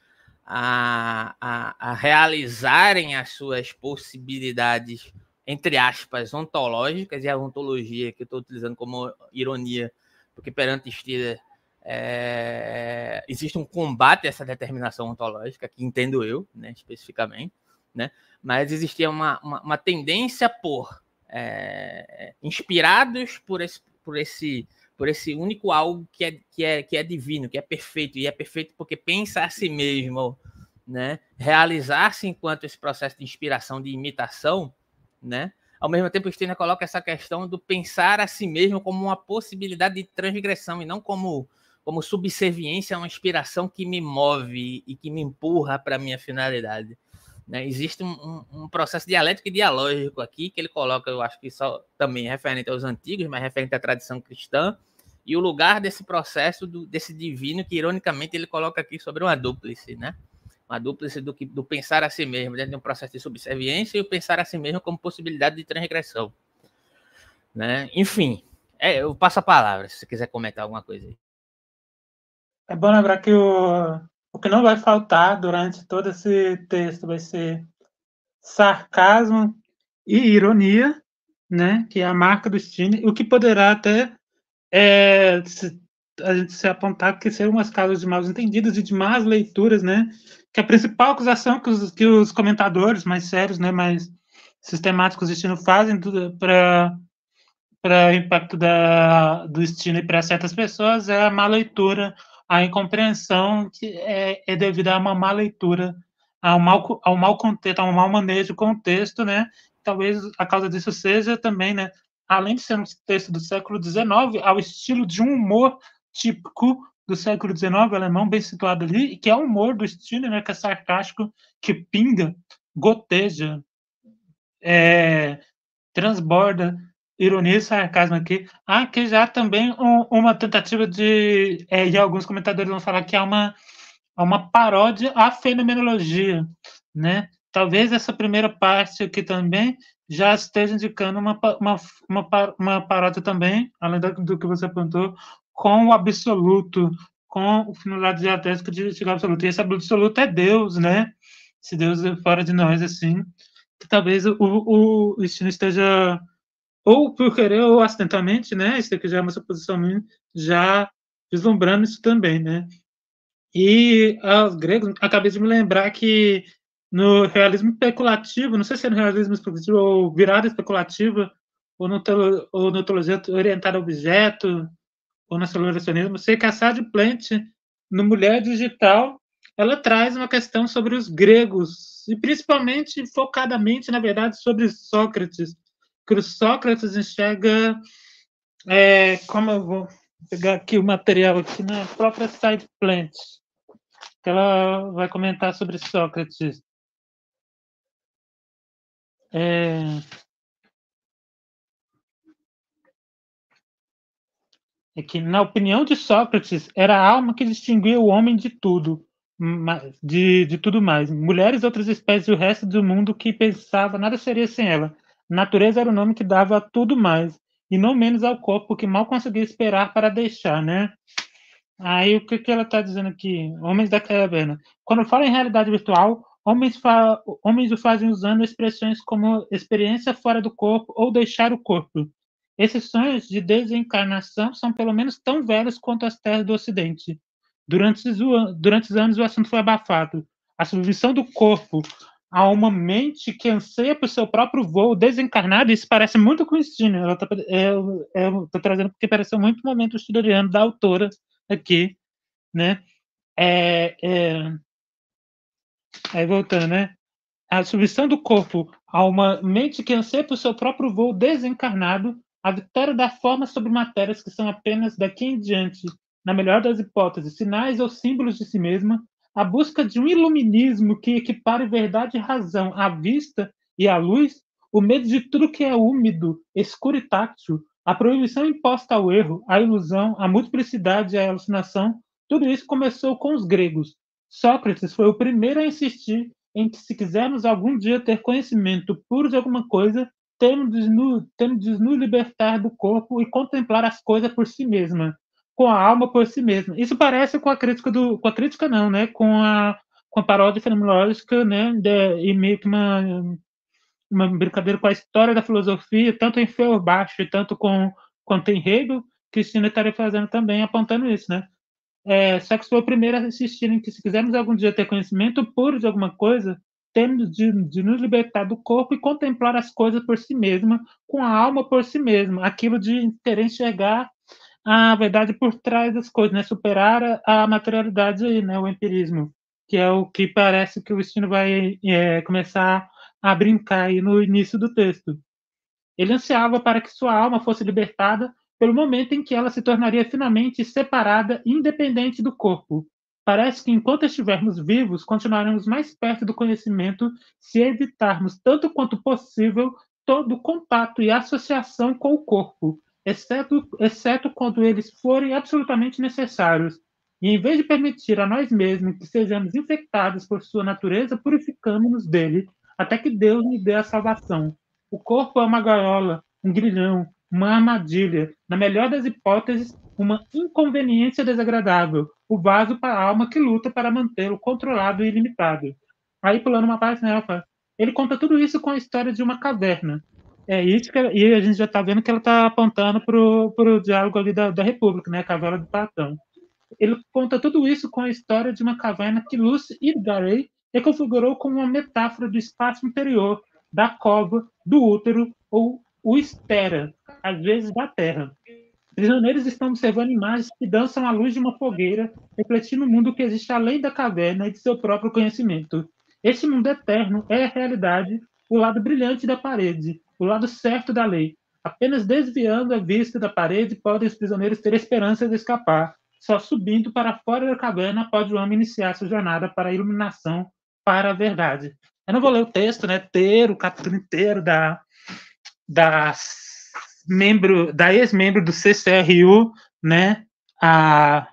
a realizarem as suas possibilidades, entre aspas, ontológicas, e a ontologia que eu estou utilizando como ironia, porque perante Stiller existe um combate a essa determinação ontológica, que entendo eu, né, especificamente, né, mas existia uma tendência por, inspirados por esse único algo que é divino, que é perfeito, e é perfeito porque pensa a si mesmo, né? Realizar-se enquanto esse processo de inspiração, de imitação, né? Ao mesmo tempo, o Steiner coloca essa questão do pensar a si mesmo como uma possibilidade de transgressão e não como subserviência a uma inspiração que me move e que me empurra para a minha finalidade. Né? Existe um processo dialético e dialógico aqui que ele coloca, eu acho que só também referente aos antigos, mas referente à tradição cristã, e o lugar desse processo, desse divino, que ironicamente ele coloca aqui sobre uma dúplice, né? Uma dúplice do pensar a si mesmo, dentro de um processo de subserviência, e o pensar a si mesmo como possibilidade de transgressão. Né? Enfim, eu passo a palavra, se você quiser comentar alguma coisa aí. É bom lembrar que o que não vai faltar durante todo esse texto vai ser sarcasmo e ironia, né? Que é a marca do Steiner, o que poderá até a gente se apontar que serão umas causas de mal entendidos e de más leituras, né? Que a principal acusação que os comentadores mais sérios, né, mais sistemáticos do Steiner fazem para o impacto do Steiner para certas pessoas é a má leitura, a incompreensão que é devida a uma má leitura, ao mau contexto, a um mau manejo do contexto, né? Talvez a causa disso seja também, né? Além de ser um texto do século XIX, ao estilo de um humor típico do século XIX, alemão, bem situado ali, que é o humor do Steiner, né? Que é sarcástico, que pinga, goteja, transborda ironia e sarcasmo aqui. Que já também uma tentativa de... e alguns comentadores vão falar que é uma paródia à fenomenologia, né? Talvez essa primeira parte aqui também já esteja indicando uma paródia também, além do que você apontou, com o absoluto, com o finalidade dialético de chegar ao absoluto. E esse absoluto é Deus, né? Se Deus é fora de nós, assim, que talvez o Steiner esteja ou por querer ou acidentalmente, né? Isso aqui já é uma suposição minha, já vislumbrando isso também, né? E os gregos, acabei de me lembrar que no realismo especulativo, não sei se é no realismo especulativo ou virada especulativa, ou no teologia orientada a objeto, ou no aceleracionismo, sei que a Sadie Plant, no Mulher Digital, ela traz uma questão sobre os gregos, e principalmente, focadamente, na verdade, sobre Sócrates, que o Sócrates enxerga, como eu vou pegar aqui o material aqui na própria Sadie Plant, que ela vai comentar sobre Sócrates. É que, na opinião de Sócrates, era a alma que distinguia o homem de tudo, de tudo mais. Mulheres, outras espécies e o resto do mundo que pensava nada seria sem ela. Natureza era o nome que dava a tudo mais, e não menos ao corpo que mal conseguia esperar para deixar, né? Aí o que ela está dizendo aqui? Homens da caverna. Quando fala em realidade virtual, homens o fazem usando expressões como experiência fora do corpo ou deixar o corpo. Esses sonhos de desencarnação são pelo menos tão velhos quanto as terras do Ocidente. Durante os anos, o assunto foi abafado. A submissão do corpo a uma mente que anseia por seu próprio voo desencarnado, isso parece muito com o Steiner. Eu estou trazendo porque parece muito o momento estileriano da autora aqui, né? Aí voltando, né? A submissão do corpo a uma mente que anseia por seu próprio voo desencarnado, a vitória da forma sobre matérias que são apenas daqui em diante na melhor das hipóteses, sinais ou símbolos de si mesma, a busca de um iluminismo que equipare verdade e razão à vista e à luz, o medo de tudo que é úmido, escuro e táctil, a proibição imposta ao erro, a ilusão, a multiplicidade e a alucinação, tudo isso começou com os gregos. Sócrates foi o primeiro a insistir em que, se quisermos algum dia ter conhecimento puro de alguma coisa, temos de nos libertar do corpo e contemplar as coisas por si mesma, com a alma por si mesma. Isso parece com a crítica não, né? Com a paródia fenomenológica, né? E meio que uma brincadeira com a história da filosofia, tanto em Feuerbach, tanto quanto em Hegel, Cristina estaria fazendo também, apontando isso, né? Só que foi o primeiro a insistir em que, se quisermos algum dia ter conhecimento puro de alguma coisa, temos de nos libertar do corpo e contemplar as coisas por si mesma, com a alma por si mesma, aquilo de querer enxergar a verdade por trás das coisas, né? Superar a materialidade aí, né? O empirismo, que é o que parece que o Stino vai começar a brincar aí no início do texto. Ele ansiava para que sua alma fosse libertada pelo momento em que ela se tornaria finalmente separada e independente do corpo. Parece que, enquanto estivermos vivos, continuaremos mais perto do conhecimento se evitarmos, tanto quanto possível, todo contato e associação com o corpo, exceto quando eles forem absolutamente necessários. E, em vez de permitir a nós mesmos que sejamos infectados por sua natureza, purificamos-nos dele, até que Deus nos dê a salvação. O corpo é uma gaiola, um grilhão, uma armadilha, na melhor das hipóteses, uma inconveniência desagradável, o vaso para a alma que luta para mantê-lo controlado e ilimitado. Aí, pulando uma página, ele conta tudo isso com a história de uma caverna. E a gente já está vendo que ela está apontando para o diálogo ali da República, né, a caverna de Platão. Ele conta tudo isso com a história de uma caverna que Lucy Idgarey reconfigurou como uma metáfora do espaço interior, da cova, do útero ou o estera, às vezes da terra. Prisioneiros estão observando imagens que dançam à luz de uma fogueira, refletindo o mundo que existe além da caverna e de seu próprio conhecimento. Este mundo eterno é a realidade, o lado brilhante da parede, o lado certo da lei. Apenas desviando a vista da parede podem os prisioneiros ter esperança de escapar. Só subindo para fora da caverna pode o homem iniciar sua jornada para a iluminação, para a verdade. Eu não vou ler o texto, né? O capítulo inteiro da ex-membro do CCRU, né? A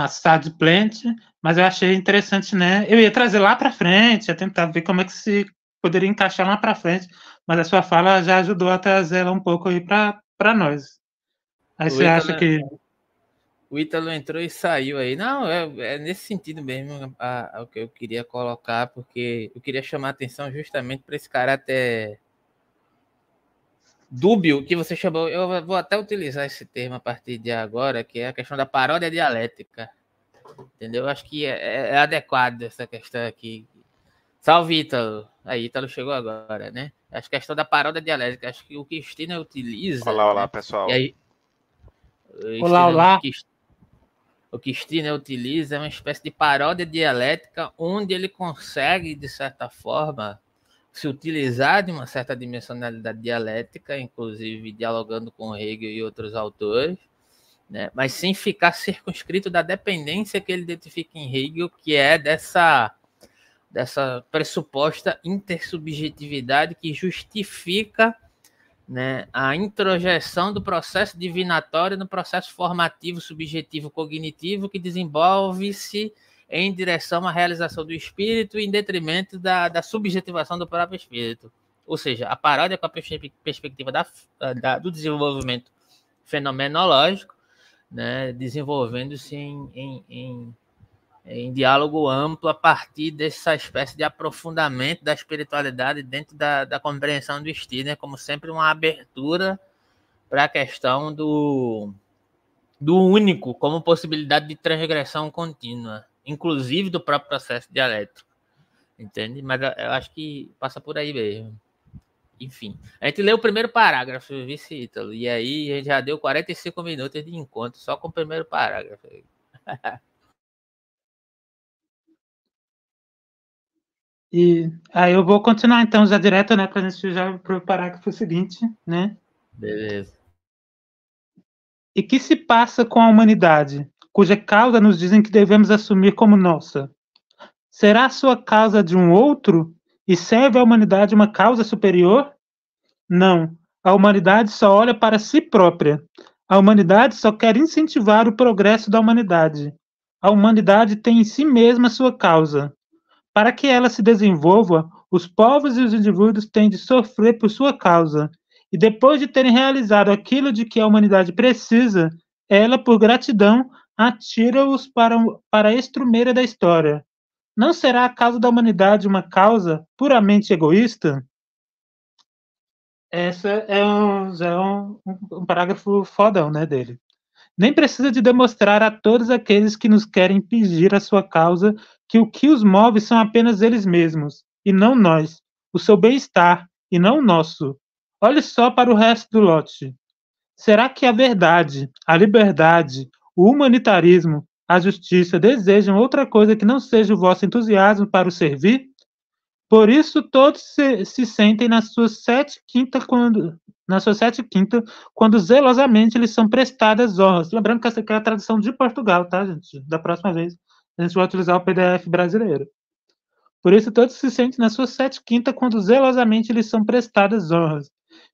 Sad Plant, mas eu achei interessante, né? Eu ia trazer lá para frente, ia tentar ver como é que se poderia encaixar lá para frente, mas a sua fala já ajudou a trazer ela um pouco aí para nós. Aí você acha que o Ítalo entrou e saiu aí. Não, é nesse sentido mesmo o que eu queria colocar, porque eu queria chamar a atenção justamente para esse caráter dúbio que você chamou. Eu vou até utilizar esse termo a partir de agora, que é a questão da paródia dialética. Entendeu? Eu acho que é adequado essa questão aqui. Salve, Ítalo. Aí, Ítalo chegou agora, né? Acho que a questão da paródia dialética, acho que o que Stirner utiliza... Olá, né? pessoal. E aí, olá. O que Stirner utiliza é uma espécie de paródia dialética onde ele consegue, de certa forma, se utilizar de uma certa dimensionalidade dialética, inclusive dialogando com Hegel e outros autores, né? Mas sem ficar circunscrito da dependência que ele identifica em Hegel, que é dessa pressuposta intersubjetividade que justifica, né, a introjeção do processo divinatório no processo formativo, subjetivo, cognitivo, que desenvolve-se em direção à realização do espírito em detrimento da subjetivação do próprio espírito. Ou seja, a paródia com a perspectiva do desenvolvimento fenomenológico, né, desenvolvendo-se em diálogo amplo a partir dessa espécie de aprofundamento da espiritualidade dentro da compreensão do Stirner, como sempre uma abertura para a questão do único como possibilidade de transgressão contínua, inclusive do próprio processo dialético. Entende? Mas eu acho que passa por aí mesmo. Enfim, a gente leu o primeiro parágrafo, vice Ítalo, e aí a gente já deu 45 minutos de encontro só com o primeiro parágrafo. E aí eu vou continuar então já direto, né, para a gente já para o parágrafo seguinte, né? Beleza. E que se passa com a humanidade, cuja causa nos dizem que devemos assumir como nossa? Será a sua causa de um outro e serve à humanidade uma causa superior? Não. A humanidade só olha para si própria. A humanidade só quer incentivar o progresso da humanidade. A humanidade tem em si mesma sua causa. Para que ela se desenvolva, os povos e os indivíduos têm de sofrer por sua causa. E depois de terem realizado aquilo de que a humanidade precisa, ela, por gratidão, atira-os para a estrumeira da história. Não será a causa da humanidade uma causa puramente egoísta? Essa é um parágrafo fodão, né, dele. Nem precisa de demonstrar a todos aqueles que nos querem impingir a sua causa que o que os move são apenas eles mesmos, e não nós, o seu bem-estar, e não o nosso. Olhe só para o resto do lote. Será que a verdade, a liberdade, o humanitarismo, a justiça desejam outra coisa que não seja o vosso entusiasmo para o servir? Por isso todos se sentem na sua sete quinta, quando zelosamente lhes são prestadas honras. Lembrando que essa aqui é a tradução de Portugal, tá, gente? Da próxima vez a gente vai utilizar o PDF brasileiro. Por isso todos se sentem na sua sete quinta, quando zelosamente lhes são prestadas honras.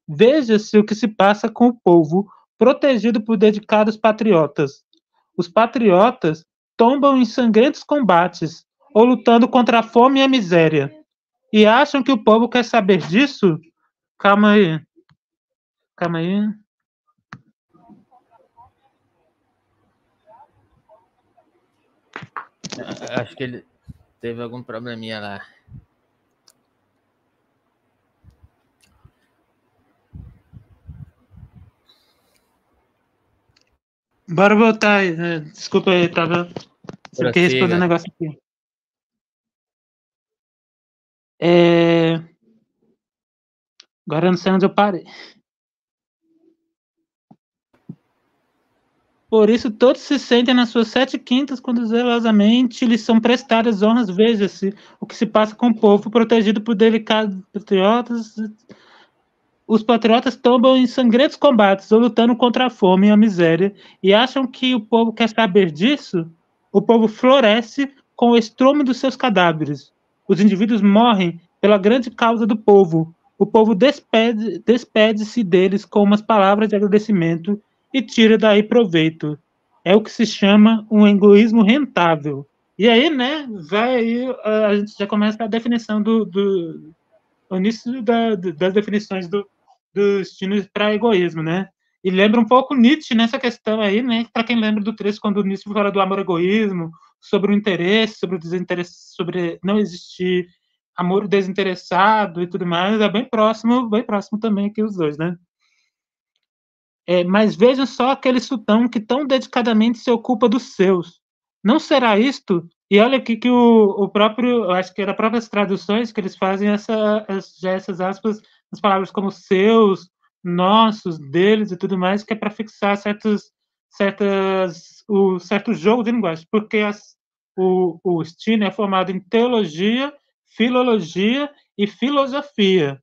Veja-se o que se passa com o povo, protegido por dedicados patriotas. Os patriotas tombam em sangrentos combates, ou lutando contra a fome e a miséria. E acham que o povo quer saber disso? Calma aí. Calma aí. Acho que ele teve algum probleminha lá. Bora voltar aí. Desculpa aí, tava. Você quer responder um negócio aqui. Agora eu não sei onde eu parei. Por isso todos se sentem nas suas sete quintas quando zelosamente lhes são prestadas honras. Veja-se o que se passa com o povo protegido por delicados patriotas. Os patriotas tombam em sangrentos combates ou lutando contra a fome e a miséria e acham que o povo quer saber disso? O povo floresce com o estrume dos seus cadáveres. Os indivíduos morrem pela grande causa do povo. O povo despede-se deles com umas palavras de agradecimento e tira daí proveito. É o que se chama um egoísmo rentável. E aí, né, vai aí, a gente já começa a definição o início das definições do destino para egoísmo, né? E lembra um pouco Nietzsche nessa questão aí, né? Para quem lembra do trecho quando Nietzsche fala do amor-egoísmo, sobre o interesse, sobre o desinteresse, sobre não existir amor desinteressado e tudo mais, é bem próximo também aqui os dois, né? Mas vejam só aquele sultão que tão dedicadamente se ocupa dos seus. Não será isto? E olha aqui que o próprio, acho que é das próprias traduções que eles fazem essas aspas, as palavras como seus, nossos, deles e tudo mais, que é para fixar o certo jogo de linguagem, porque o Stirner é formado em teologia, filologia e filosofia.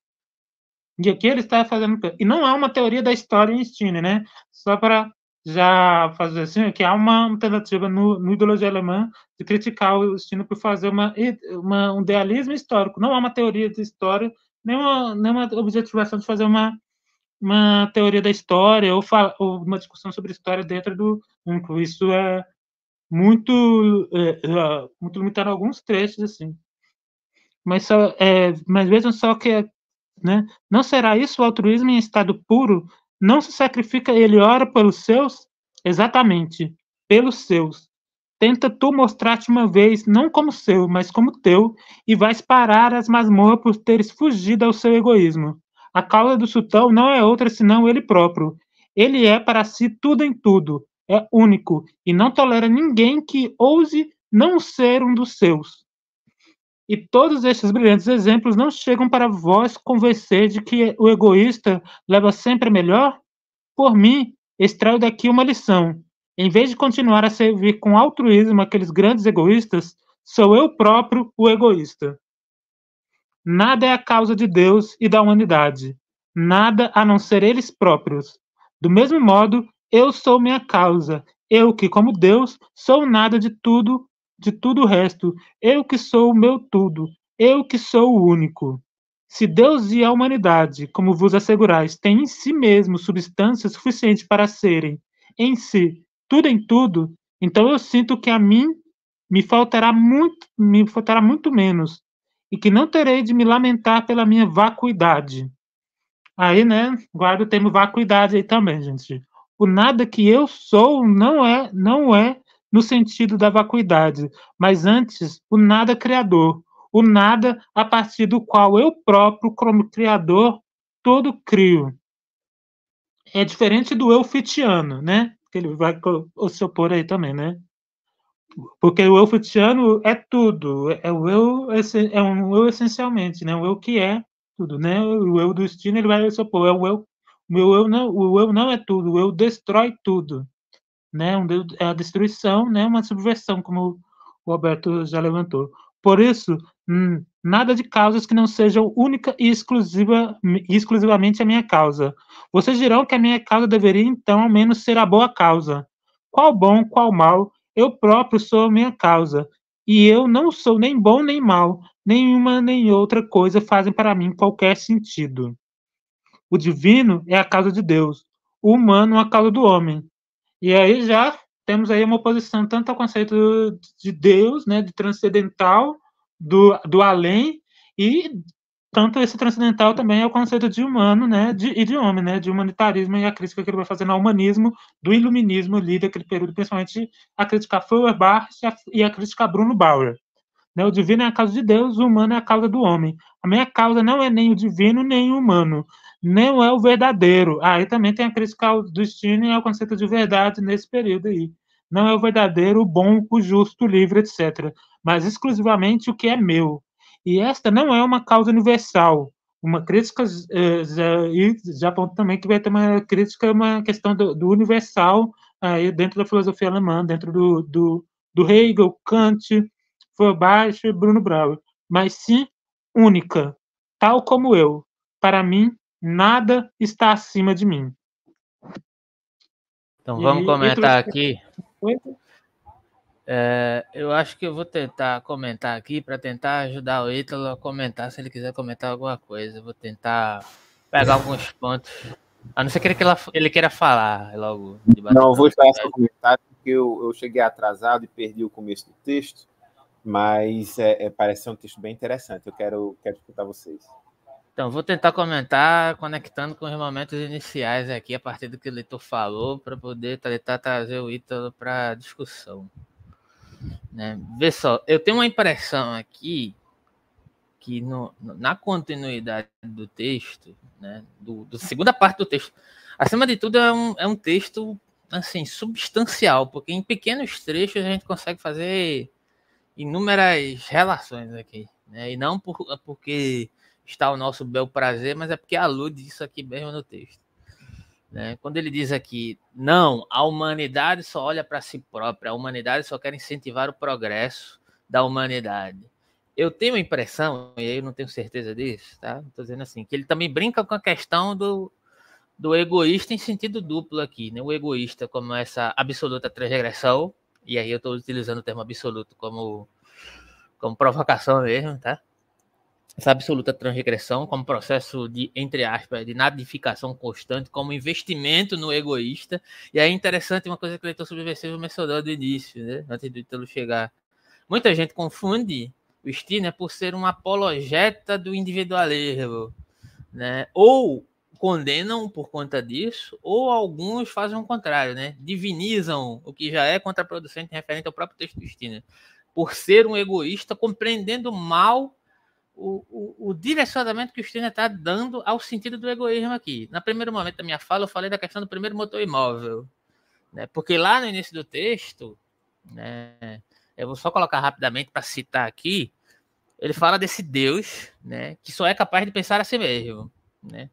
E aqui ele está fazendo. E não há uma teoria da história em Stirner, né? Só para já fazer assim, que há uma tentativa no ideologia alemã de criticar o Stirner por fazer um idealismo histórico. Não há uma teoria de história, nem uma objetivação de fazer uma teoria da história ou uma discussão sobre história dentro do núcleo. Isso é muito limitado a alguns trechos, assim. Mas vejam só que né? Não será isso o altruísmo em estado puro? Não se sacrifica, ele ora pelos seus? Exatamente, pelos seus. Tenta tu mostrar-te uma vez, não como seu, mas como teu, e vais parar as masmorras por teres fugido ao seu egoísmo. A causa do sultão não é outra senão ele próprio. Ele é para si tudo em tudo, é único, e não tolera ninguém que ouse não ser um dos seus. E todos estes brilhantes exemplos não chegam para vós convencer de que o egoísta leva sempre a melhor? Por mim, extraio daqui uma lição. Em vez de continuar a servir com altruísmo aqueles grandes egoístas, sou eu próprio o egoísta. Nada é a causa de Deus e da humanidade. Nada a não ser eles próprios. Do mesmo modo, Eu sou minha causa. Eu que, como Deus, sou nada de tudo o resto. Eu que sou o meu tudo. Eu que sou o único. Se Deus e a humanidade, como vos assegurais, têm em si mesmo substância suficiente para serem, em si, tudo em tudo, então eu sinto que a mim me faltará muito menos, e que não terei de me lamentar pela minha vacuidade. Aí, né, guarda o termo vacuidade aí também, gente. O nada que eu sou não é no sentido da vacuidade, mas antes o nada criador, o nada a partir do qual eu próprio, como criador, todo crio. É diferente do eu fitiano, né? Que ele vai se opor aí também, né? Porque o eu freudiano é tudo, é o eu, é um eu essencialmente, né? O eu que é tudo, né? O eu do destino ele vai se opor, é o eu, o eu não é tudo, o eu destrói tudo, né? É a destruição, né? Uma subversão, como o Alberto já levantou. Por isso, nada de causas que não sejam única e exclusivamente a minha causa. Vocês dirão que a minha causa deveria, então, ao menos ser a boa causa. Qual bom, qual mal, eu próprio sou a minha causa. E eu não sou nem bom nem mal. Nenhuma nem outra coisa fazem para mim qualquer sentido. O divino é a causa de Deus, o humano a causa do homem. E aí já temos aí uma oposição tanto ao conceito de Deus, né, de transcendental, do além, e tanto esse transcendental também é o conceito de humano, né, e de homem, né, de humanitarismo e a crítica que ele vai fazer ao humanismo, do iluminismo ali daquele período, principalmente a crítica a Feuerbach e a crítica a Bruno Bauer. Né, o divino é a causa de Deus, o humano é a causa do homem. A minha causa não é nem o divino, nem o humano, nem é o verdadeiro. Aí também tem a crítica ao destino e ao conceito de verdade nesse período aí. Não é o verdadeiro, o bom, o justo, o livre, etc. Mas exclusivamente o que é meu. E esta não é uma causa universal. Uma crítica, já aponto também que vai ter uma crítica, uma questão do universal aí dentro da filosofia alemã, dentro do Hegel, Kant, Feuerbach e Bruno Brauer, mas sim única, tal como eu. Para mim, nada está acima de mim. Então E vamos aí, comentar aqui. Ítalo... Eu acho que eu vou tentar comentar aqui para tentar ajudar o Ítalo a comentar, se ele quiser comentar alguma coisa. Eu vou tentar pegar alguns pontos. A não ser que ele queira falar logo. Não, eu vou esperar seu comentário, porque eu cheguei atrasado e perdi o começo do texto, mas parece ser um texto bem interessante. Eu quero escutar vocês. Então, vou tentar comentar conectando com os momentos iniciais aqui, a partir do que o leitor falou, para poder tentar trazer o Ítalo para a discussão. Né? Vê só, eu tenho uma impressão aqui que na continuidade do texto, né, do segunda parte do texto, acima de tudo é um texto assim, substancial, porque em pequenos trechos a gente consegue fazer inúmeras relações aqui, né? E não porque está ao nosso bel prazer, mas é porque alude isso aqui mesmo no texto. Né? Quando ele diz aqui, não, a humanidade só olha para si própria, a humanidade só quer incentivar o progresso da humanidade. Eu tenho a impressão, e aí eu não tenho certeza disso, tá? Estou dizendo assim, que ele também brinca com a questão do egoísta em sentido duplo aqui, né? O egoísta como essa absoluta transgressão, e aí eu estou utilizando o termo absoluto como provocação mesmo, tá? Essa absoluta transgressão como processo de, entre aspas, de nadificação constante, como investimento no egoísta. E aí é interessante uma coisa que o leitor subversivo mencionou do início, né? Antes do Ítalo chegar. Muita gente confunde o Stirner por ser um apologeta do individualismo, né? Ou condenam por conta disso, ou alguns fazem o contrário, né? Divinizam o que já é contraproducente referente ao próprio texto do Stirner, por ser um egoísta, compreendendo mal o direcionamento que o Stirner está dando ao sentido do egoísmo aqui. No primeiro momento da minha fala, eu falei da questão do primeiro motor imóvel, né? Porque lá no início do texto, né, eu vou só colocar rapidamente para citar aqui, ele fala desse Deus, né, que só é capaz de pensar a si mesmo, né?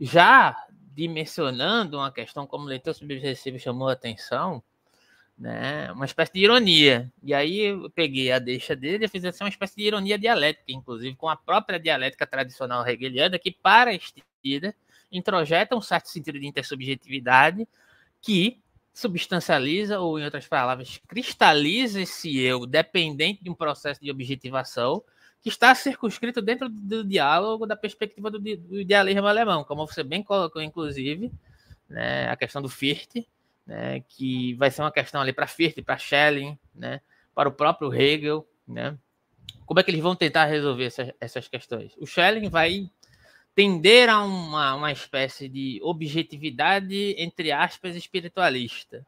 Já dimensionando uma questão como o leitor subversivo chamou a atenção, né, uma espécie de ironia. E aí eu peguei a deixa dele e fiz assim uma espécie de ironia dialética, inclusive com a própria dialética tradicional hegeliana, que para Stirner introjeta um certo sentido de intersubjetividade que substancializa, ou em outras palavras, cristaliza esse eu dependente de um processo de objetivação que está circunscrito dentro do diálogo da perspectiva do idealismo alemão, como você bem colocou, inclusive, né, a questão do Fichte, né, que vai ser uma questão ali para Fichte, para Schelling, né, para o próprio Hegel, né? Como é que eles vão tentar resolver essas questões? O Schelling vai tender a uma espécie de objetividade, entre aspas, espiritualista,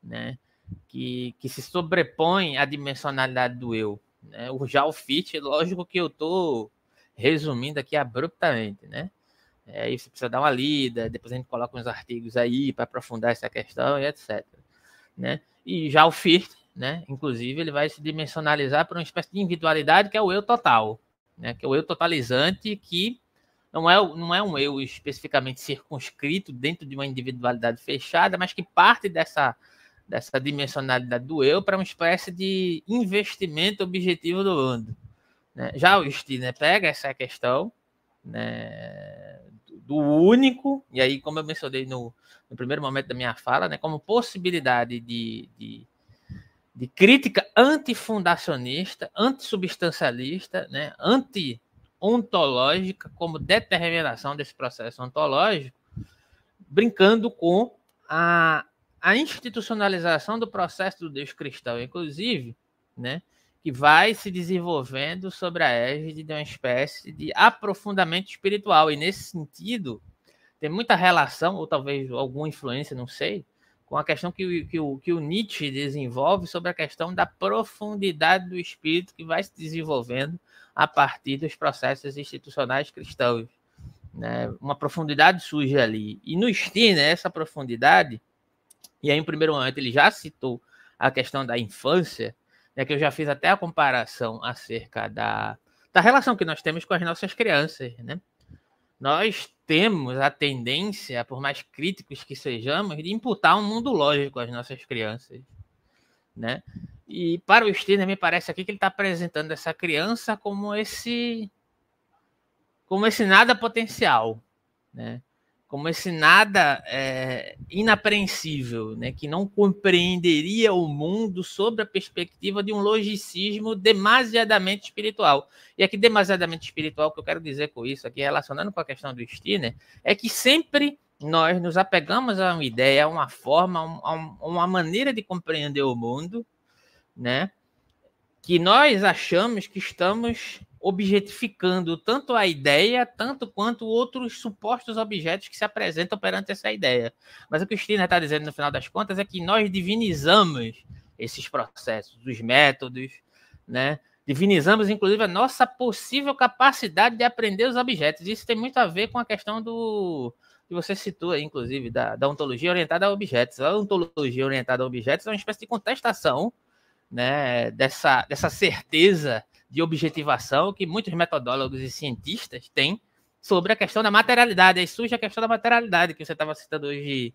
né? Que se sobrepõe à dimensionalidade do eu. Né? Já o Fichte, lógico que eu estou resumindo aqui abruptamente, né? Aí você precisa dar uma lida, depois a gente coloca uns artigos aí para aprofundar essa questão e etc. Né? E já o Fichte, né? Inclusive, ele vai se dimensionalizar por uma espécie de individualidade que é o eu total, né? Que é o eu totalizante, que não é um eu especificamente circunscrito dentro de uma individualidade fechada, mas que parte dessa dimensionalidade do eu para uma espécie de investimento objetivo do mundo. Né? Já o Stirner pega essa questão, né, do único, e aí, como eu mencionei no primeiro momento da minha fala, né, como possibilidade de crítica antifundacionista, antissubstancialista, né, anti-ontológica, como determinação desse processo ontológico, brincando com a institucionalização do processo do Deus cristão, inclusive, né, que vai se desenvolvendo sobre a égide de uma espécie de aprofundamento espiritual. E, nesse sentido, tem muita relação, ou talvez alguma influência, não sei, com a questão que o Nietzsche desenvolve sobre a questão da profundidade do espírito que vai se desenvolvendo a partir dos processos institucionais cristãos. Né? Uma profundidade surge ali. E no Stirner, essa profundidade, e aí, em primeiro momento, ele já citou a questão da infância, né, que eu já fiz até a comparação acerca da relação que nós temos com as nossas crianças. Né? Nós temos a tendência, por mais críticos que sejamos, de imputar um mundo lógico às nossas crianças. Né? E para o Stirner, me parece aqui que ele está apresentando essa criança como esse nada potencial, né? Como esse nada inapreensível, né? Que não compreenderia o mundo sob a perspectiva de um logicismo demasiadamente espiritual. E aqui, demasiadamente espiritual, o que eu quero dizer com isso, aqui relacionando com a questão do Stirner, é que sempre nós nos apegamos a uma ideia, a uma forma, a uma maneira de compreender o mundo, né? Que nós achamos que estamos objetificando tanto a ideia, tanto quanto outros supostos objetos que se apresentam perante essa ideia. Mas o que o Stirner está dizendo, no final das contas, é que nós divinizamos esses processos, os métodos, né? Divinizamos, inclusive, a nossa possível capacidade de aprender os objetos. Isso tem muito a ver com a questão que você citou aí, inclusive, da ontologia orientada a objetos. A ontologia orientada a objetos é uma espécie de contestação, né, dessa certeza de objetivação que muitos metodólogos e cientistas têm sobre a questão da materialidade. Aí surge a questão da materialidade, que você estava citando hoje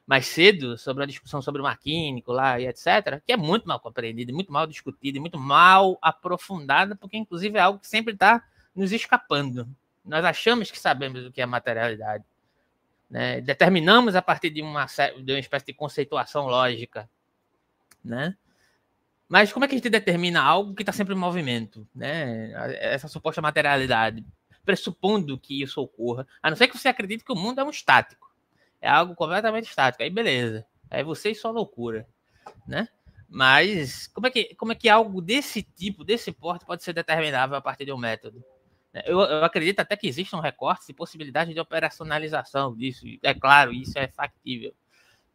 mais cedo, sobre a discussão sobre o maquínico lá e etc., que é muito mal compreendida, muito mal discutida, muito mal aprofundada, porque, inclusive, é algo que sempre está nos escapando. Nós achamos que sabemos o que é materialidade. Né? Determinamos a partir de uma espécie de conceituação lógica, né? Mas como é que a gente determina algo que está sempre em movimento, né? Essa suposta materialidade, pressupondo que isso ocorra, a não ser que você acredite que o mundo é um estático, é algo completamente estático, aí beleza, aí você e sua loucura, né? Mas como é que algo desse tipo, desse porte, pode ser determinável a partir de um método? Eu acredito até que existam recortes e possibilidades de operacionalização disso, é claro, isso é factível.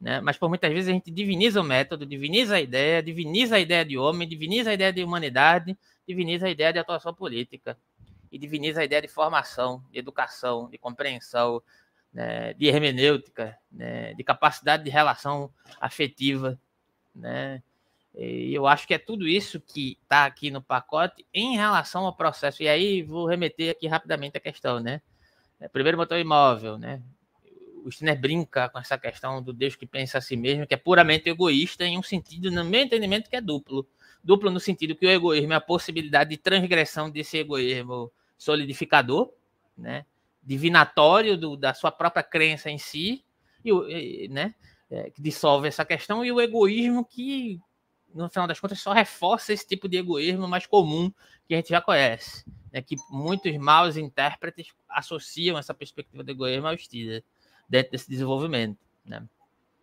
Né? Mas por muitas vezes a gente diviniza o método, diviniza a ideia de homem, diviniza a ideia de humanidade, diviniza a ideia de atuação política e diviniza a ideia de formação, de educação, de compreensão, né? De hermenêutica, né? De capacidade de relação afetiva, né? E eu acho que é tudo isso que está aqui no pacote em relação ao processo. E aí vou remeter aqui rapidamente a questão, né? Primeiro, motor imóvel, né? O Stirner brinca com essa questão do Deus que pensa a si mesmo, que é puramente egoísta, em um sentido, no meu entendimento, que é duplo. Duplo no sentido que o egoísmo é a possibilidade de transgressão desse egoísmo solidificador, né? Divinatório da sua própria crença em si, né? que dissolve essa questão, e o egoísmo que, no final das contas, só reforça esse tipo de egoísmo mais comum que a gente já conhece, né, que muitos maus intérpretes associam essa perspectiva do egoísmo ao Stirner, dentro desse desenvolvimento, né?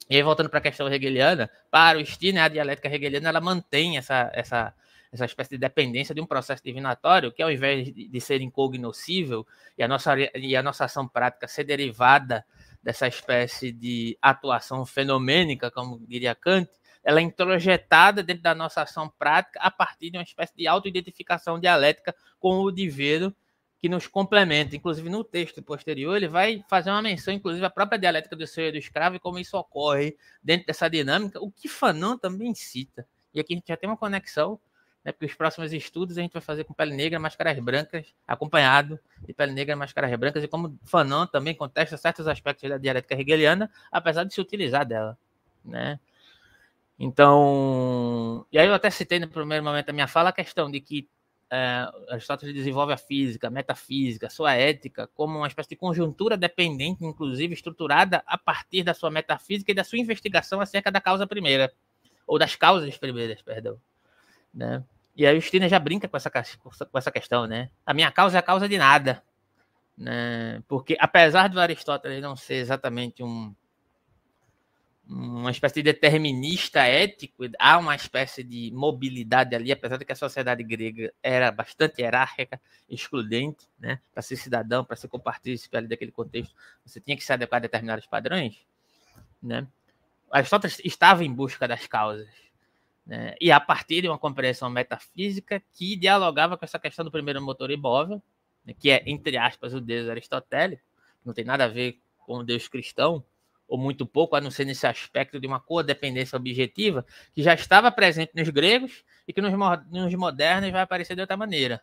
E aí, voltando para a questão hegeliana, para o Stirner, a dialética hegeliana ela mantém essa espécie de dependência de um processo divinatório que, ao invés de ser incognoscível e a nossa ação prática ser derivada dessa espécie de atuação fenomênica, como diria Kant, ela é introjetada dentro da nossa ação prática a partir de uma espécie de autoidentificação dialética com o divino que nos complementa. Inclusive, no texto posterior, ele vai fazer uma menção, inclusive, à própria dialética do senhor e do escravo e como isso ocorre dentro dessa dinâmica, o que Fanon também cita. E aqui a gente já tem uma conexão, né, porque os próximos estudos a gente vai fazer com Pele Negra, Máscaras Brancas, acompanhado de Pele Negra, Máscaras Brancas, e como Fanon também contesta certos aspectos da dialética hegeliana, apesar de se utilizar dela, né? Então, e aí eu até citei no primeiro momento da minha fala a questão de que Aristóteles desenvolve a física, a metafísica, a sua ética como uma espécie de conjuntura dependente, inclusive estruturada a partir da sua metafísica e da sua investigação acerca da causa primeira, ou das causas primeiras, perdão, né? E aí o Stirner já brinca com essa questão, né? A minha causa é a causa de nada, né? Porque apesar do Aristóteles não ser exatamente uma espécie de determinista ético, há uma espécie de mobilidade ali, apesar de que a sociedade grega era bastante hierárquica, excludente, né? Para ser cidadão, para ser compartícipe ali daquele contexto, você tinha que se adequar a determinados padrões, né? Aristóteles estava em busca das causas, né? E a partir de uma compreensão metafísica que dialogava com essa questão do primeiro motor imóvel, né? Que é, entre aspas, o Deus aristotélico, não tem nada a ver com o Deus cristão, ou muito pouco, a não ser nesse aspecto de uma codependência objetiva, que já estava presente nos gregos e que nos modernos vai aparecer de outra maneira,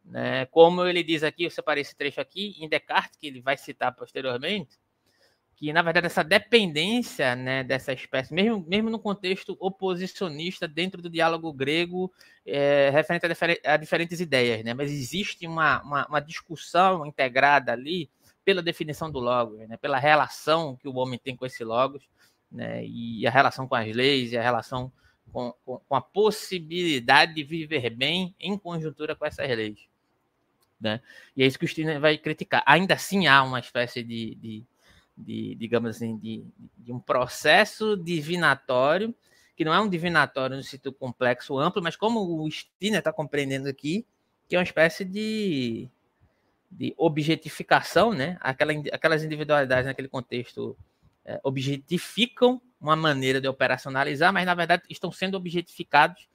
né? Como ele diz aqui, eu separei esse trecho aqui, em Descartes, que ele vai citar posteriormente, que, na verdade, essa dependência, né, dessa espécie, mesmo no contexto oposicionista dentro do diálogo grego, referente a diferentes ideias, né? Mas existe uma discussão integrada ali pela definição do logos, né? Pela relação que o homem tem com esse logos, né? E a relação com as leis, e a relação com a possibilidade de viver bem em conjuntura com essas leis, né? E é isso que o Stirner vai criticar. Ainda assim há uma espécie digamos assim, de um processo divinatório, que não é um divinatório no sentido complexo, amplo, mas como o Stirner está compreendendo aqui, que é uma espécie de objetificação, né? Aquelas individualidades naquele contexto objetificam uma maneira de operacionalizar, mas na verdade estão sendo objetificados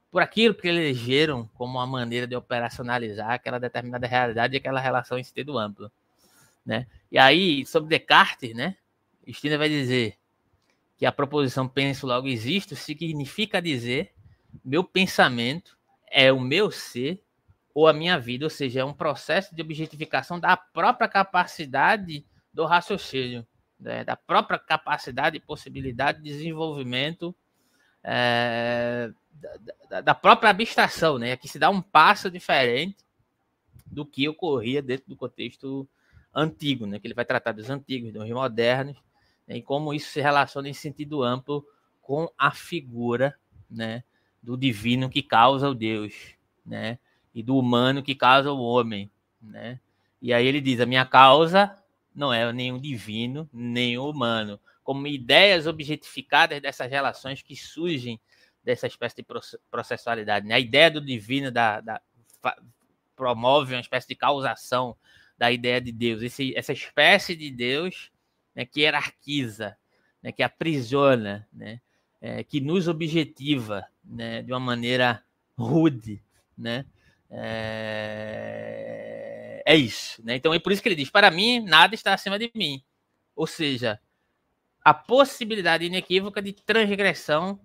por aquilo que elegeram como uma maneira de operacionalizar aquela determinada realidade e aquela relação em sentido amplo, né? E aí, sobre Descartes, né, Stirner vai dizer que a proposição penso logo existo significa dizer meu pensamento é o meu ser ou a minha vida, ou seja, é um processo de objetificação da própria capacidade do raciocínio, né, da própria capacidade e possibilidade de desenvolvimento da própria abstração, né? Aqui se dá um passo diferente do que ocorria dentro do contexto antigo, né? Que ele vai tratar dos antigos, dos modernos, né? E como isso se relaciona em sentido amplo com a figura, né, do divino que causa o Deus, né, e do humano que causa o homem, né? E aí ele diz, a minha causa não é nem o divino, nem o humano, como ideias objetificadas dessas relações que surgem dessa espécie de processualidade, né? A ideia do divino promove uma espécie de causação da ideia de Deus, essa espécie de Deus, né, que hierarquiza, né, que aprisiona, né, que nos objetiva, né, de uma maneira rude, né? É isso, né? Então é por isso que ele diz, para mim nada está acima de mim, ou seja, a possibilidade inequívoca de transgressão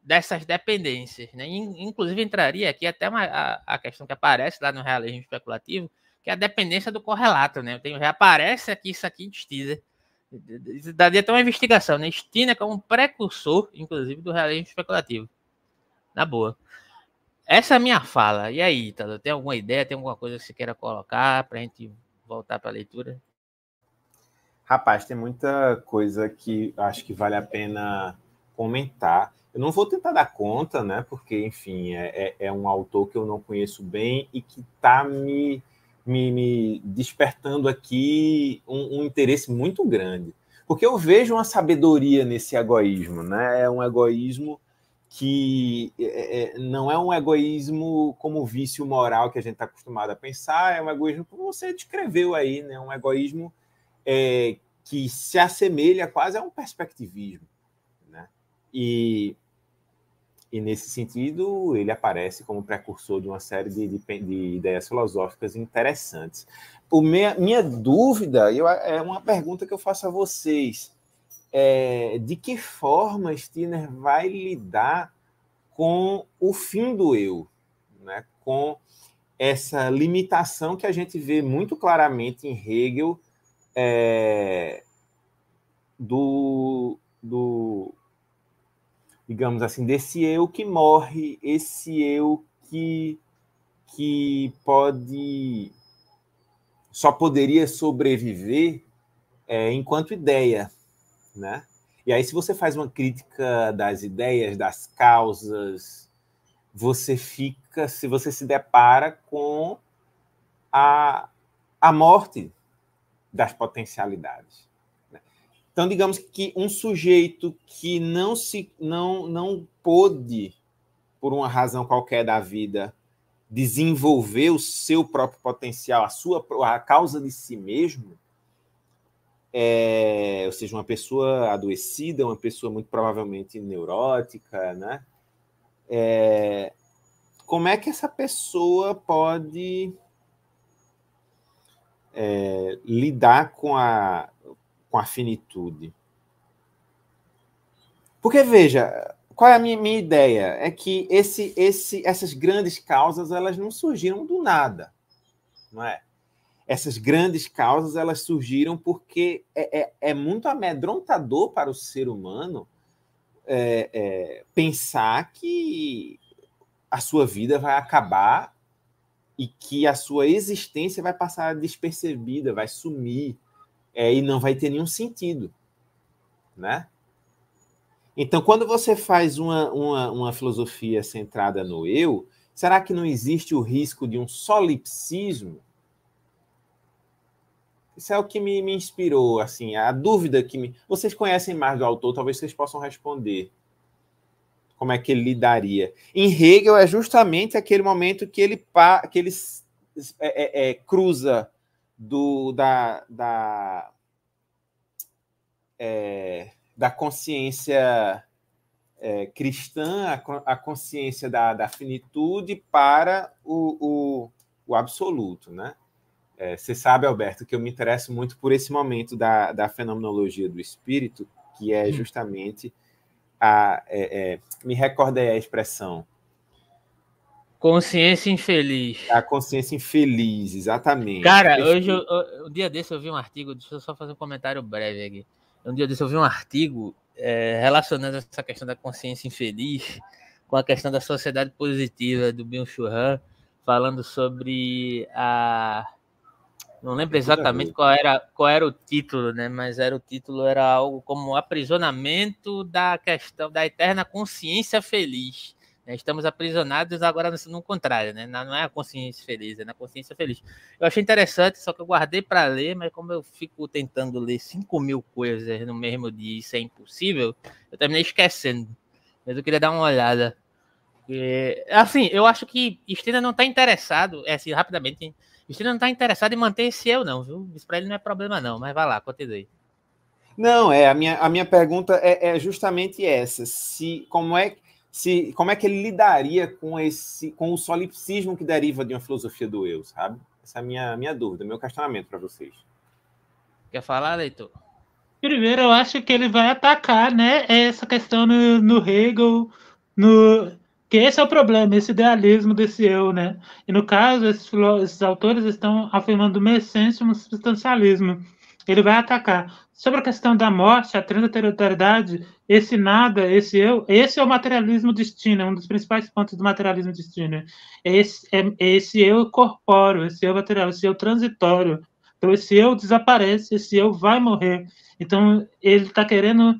dessas dependências, né? Inclusive entraria aqui até a questão que aparece lá no realismo especulativo, que é a dependência do correlato, né? Já aparece aqui isso aqui em Stirner. Daria até uma investigação, né? Stirner como um precursor, inclusive, do realismo especulativo. Na boa. Essa é a minha fala. E aí, Ítalo, tem alguma ideia, tem alguma coisa que você queira colocar para a gente voltar para a leitura? Rapaz, tem muita coisa que acho que vale a pena comentar. Eu não vou tentar dar conta, né? Porque, enfim, é um autor que eu não conheço bem e que está me despertando aqui um interesse muito grande. Porque eu vejo uma sabedoria nesse egoísmo, né? É um egoísmo que não é um egoísmo como vício moral que a gente está acostumado a pensar, é um egoísmo que você descreveu aí, né? Um egoísmo que se assemelha quase a um perspectivismo, né? E nesse sentido, ele aparece como precursor de uma série de ideias filosóficas interessantes. Minha dúvida, é uma pergunta que eu faço a vocês, de que forma Stirner vai lidar com o fim do eu, né? Com essa limitação que a gente vê muito claramente em Hegel, digamos assim, desse eu que morre, esse eu que só poderia sobreviver enquanto ideia, né? E aí, se você faz uma crítica das ideias, das causas, você se depara com a morte das potencialidades. Então, digamos que um sujeito que não pôde, por uma razão qualquer da vida, desenvolver o seu próprio potencial, a causa de si mesmo, ou seja, uma pessoa adoecida, uma pessoa muito provavelmente neurótica, né? Como é que essa pessoa pode lidar com a finitude? Porque, veja, qual é a minha ideia? É que essas grandes causas, elas não surgiram do nada, não é? Essas grandes causas, elas surgiram porque é muito amedrontador para o ser humano pensar que a sua vida vai acabar e que a sua existência vai passar despercebida, vai sumir, e não vai ter nenhum sentido, né? Então, quando você faz uma filosofia centrada no eu, será que não existe o risco de um solipsismo? Isso é o que me inspirou, assim, a dúvida que Vocês conhecem mais do autor, talvez vocês possam responder. Como é que ele lidaria? Em Hegel, é justamente aquele momento que ele cruza da consciência cristã, a consciência da finitude para o absoluto, né? Você sabe, Alberto, que eu me interesso muito por esse momento da fenomenologia do espírito, que é justamente me recorda a expressão. Consciência infeliz. A consciência infeliz, exatamente. Cara, hoje, um dia desse eu vi um artigo, deixa eu só fazer um comentário breve aqui. Um dia desse eu vi um artigo relacionando essa questão da consciência infeliz com a questão da sociedade positiva do Byung-Chul Han, falando sobre não lembro exatamente qual era o título, né? Mas o título era algo como o aprisionamento da questão da eterna consciência feliz. Estamos aprisionados agora no contrário, né? Não é a consciência feliz, é na consciência feliz. Eu achei interessante, só que eu guardei para ler, mas como eu fico tentando ler 5.000 coisas no mesmo dia, isso é impossível, eu terminei esquecendo. Mas eu queria dar uma olhada. Assim, eu acho que Stirner não está interessado, assim, rapidamente, Stirner não está interessado em manter esse eu, não, viu? Isso para ele não é problema, não, mas vai lá, continue. Não, a minha pergunta é justamente essa. Como é que ele lidaria com o solipsismo que deriva de uma filosofia do eu, sabe? Essa é a minha dúvida, meu questionamento para vocês. Quer falar, Leitor? Primeiro, eu acho que ele vai atacar, né, essa questão no Hegel, que esse é o problema, esse idealismo desse eu, né? E no caso, esses autores estão afirmando uma essência, um substancialismo. Ele vai atacar. Sobre a questão da morte, a transitoriedade, esse nada, esse eu, esse é o materialismo de Stirner, um dos principais pontos do materialismo de Stirner. Esse eu corpóreo, esse eu material, esse eu transitório. Então, esse eu desaparece, esse eu vai morrer. Então, ele está querendo,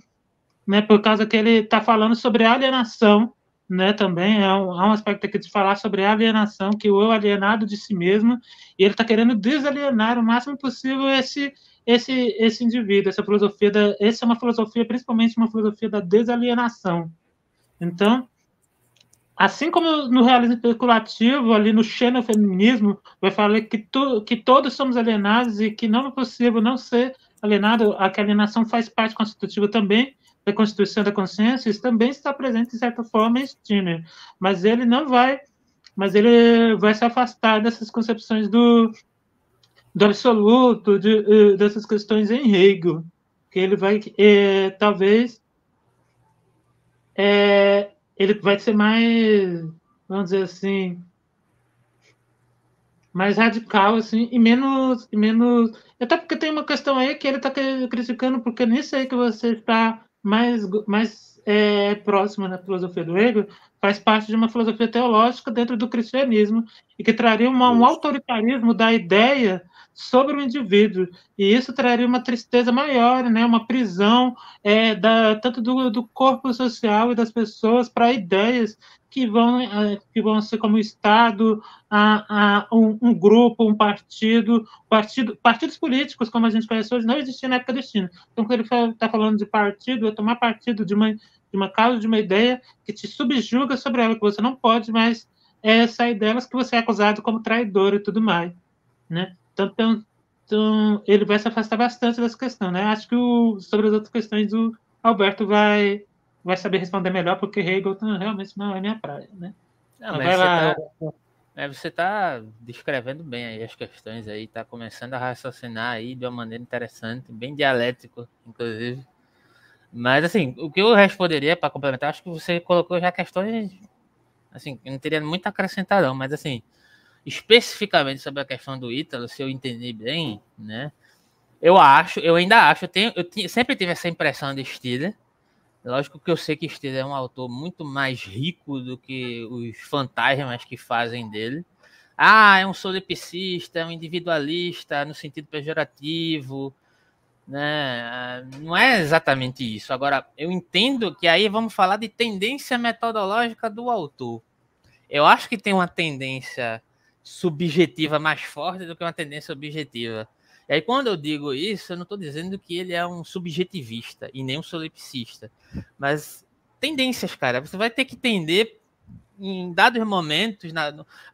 né, por causa que ele está falando sobre alienação, né, também há um aspecto aqui de falar sobre alienação, que o eu alienado de si mesmo, e ele está querendo desalienar o máximo possível esse indivíduo, essa é uma filosofia, principalmente uma filosofia da desalienação. Então, assim como no realismo especulativo, ali no xenofeminismo, vai falar que todos somos alienados e que não é possível não ser alienado, a alienação faz parte constitutiva também da constituição da consciência, isso também está presente, de certa forma, em Stirner. Mas ele vai se afastar dessas concepções do absoluto, dessas questões em Hegel, que ele vai, talvez, ele vai ser mais, vamos dizer assim, mais radical, assim, e menos... Até porque tem uma questão aí que ele está criticando, porque nisso aí que você está mais próximo na filosofia do Hegel, faz parte de uma filosofia teológica dentro do cristianismo, e que traria um autoritarismo da ideia sobre o indivíduo, e isso traria uma tristeza maior, né, uma prisão tanto do corpo social e das pessoas para ideias que vão ser como o Estado, um grupo, um partidos políticos, como a gente conhece hoje, não existia na época do Stirner. Então, quando ele está falando de partido, é tomar partido de uma causa, de uma ideia que te subjuga sobre ela, que você não pode mais sair delas, que você é acusado como traidor e tudo mais, né? Então, ele vai se afastar bastante dessa questão, né? Acho que sobre as outras questões o Alberto vai saber responder melhor, porque Hegel realmente não é minha praia, né? Não, mas você está descrevendo bem aí as questões aí, está começando a raciocinar aí de uma maneira interessante, bem dialético, inclusive. Mas, assim, o que eu responderia para complementar, acho que você colocou já questões, assim, eu não teria muito a acrescentar não, mas, assim, especificamente sobre a questão do Ítalo, se eu entendi bem, né, eu ainda acho, eu sempre tive essa impressão de Stirner. Lógico que eu sei que Stirner é um autor muito mais rico do que os fantasmas que fazem dele. É um solipsista, é um individualista no sentido pejorativo, né? Não é exatamente isso. Agora, eu entendo que aí vamos falar de tendência metodológica do autor. Eu acho que tem uma tendência subjetiva mais forte do que uma tendência objetiva. E aí, quando eu digo isso, eu não estou dizendo que ele é um subjetivista e nem um solipsista. Mas tendências, cara, você vai ter que entender em dados momentos,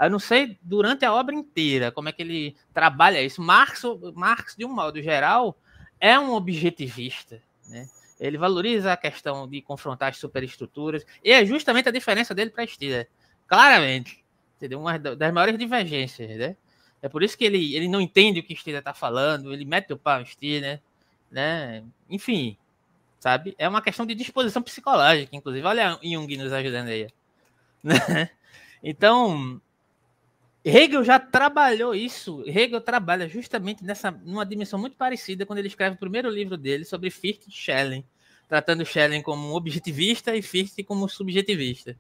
eu não sei durante a obra inteira como é que ele trabalha isso. Marx, de um modo geral, é um objetivista, né? Ele valoriza a questão de confrontar as superestruturas, e é justamente a diferença dele para Stirner, claramente, entendeu? Uma das maiores divergências, né? É por isso que ele não entende o que Stirner está falando, ele mete o pau em Stirner, né? Enfim, sabe? É uma questão de disposição psicológica, inclusive. Olha Jung nos ajudando aí. Então, Hegel já trabalhou isso. Hegel trabalha justamente numa dimensão muito parecida quando ele escreve o primeiro livro dele sobre Fichte e Schelling, tratando Schelling como um objetivista e Fichte como subjetivista.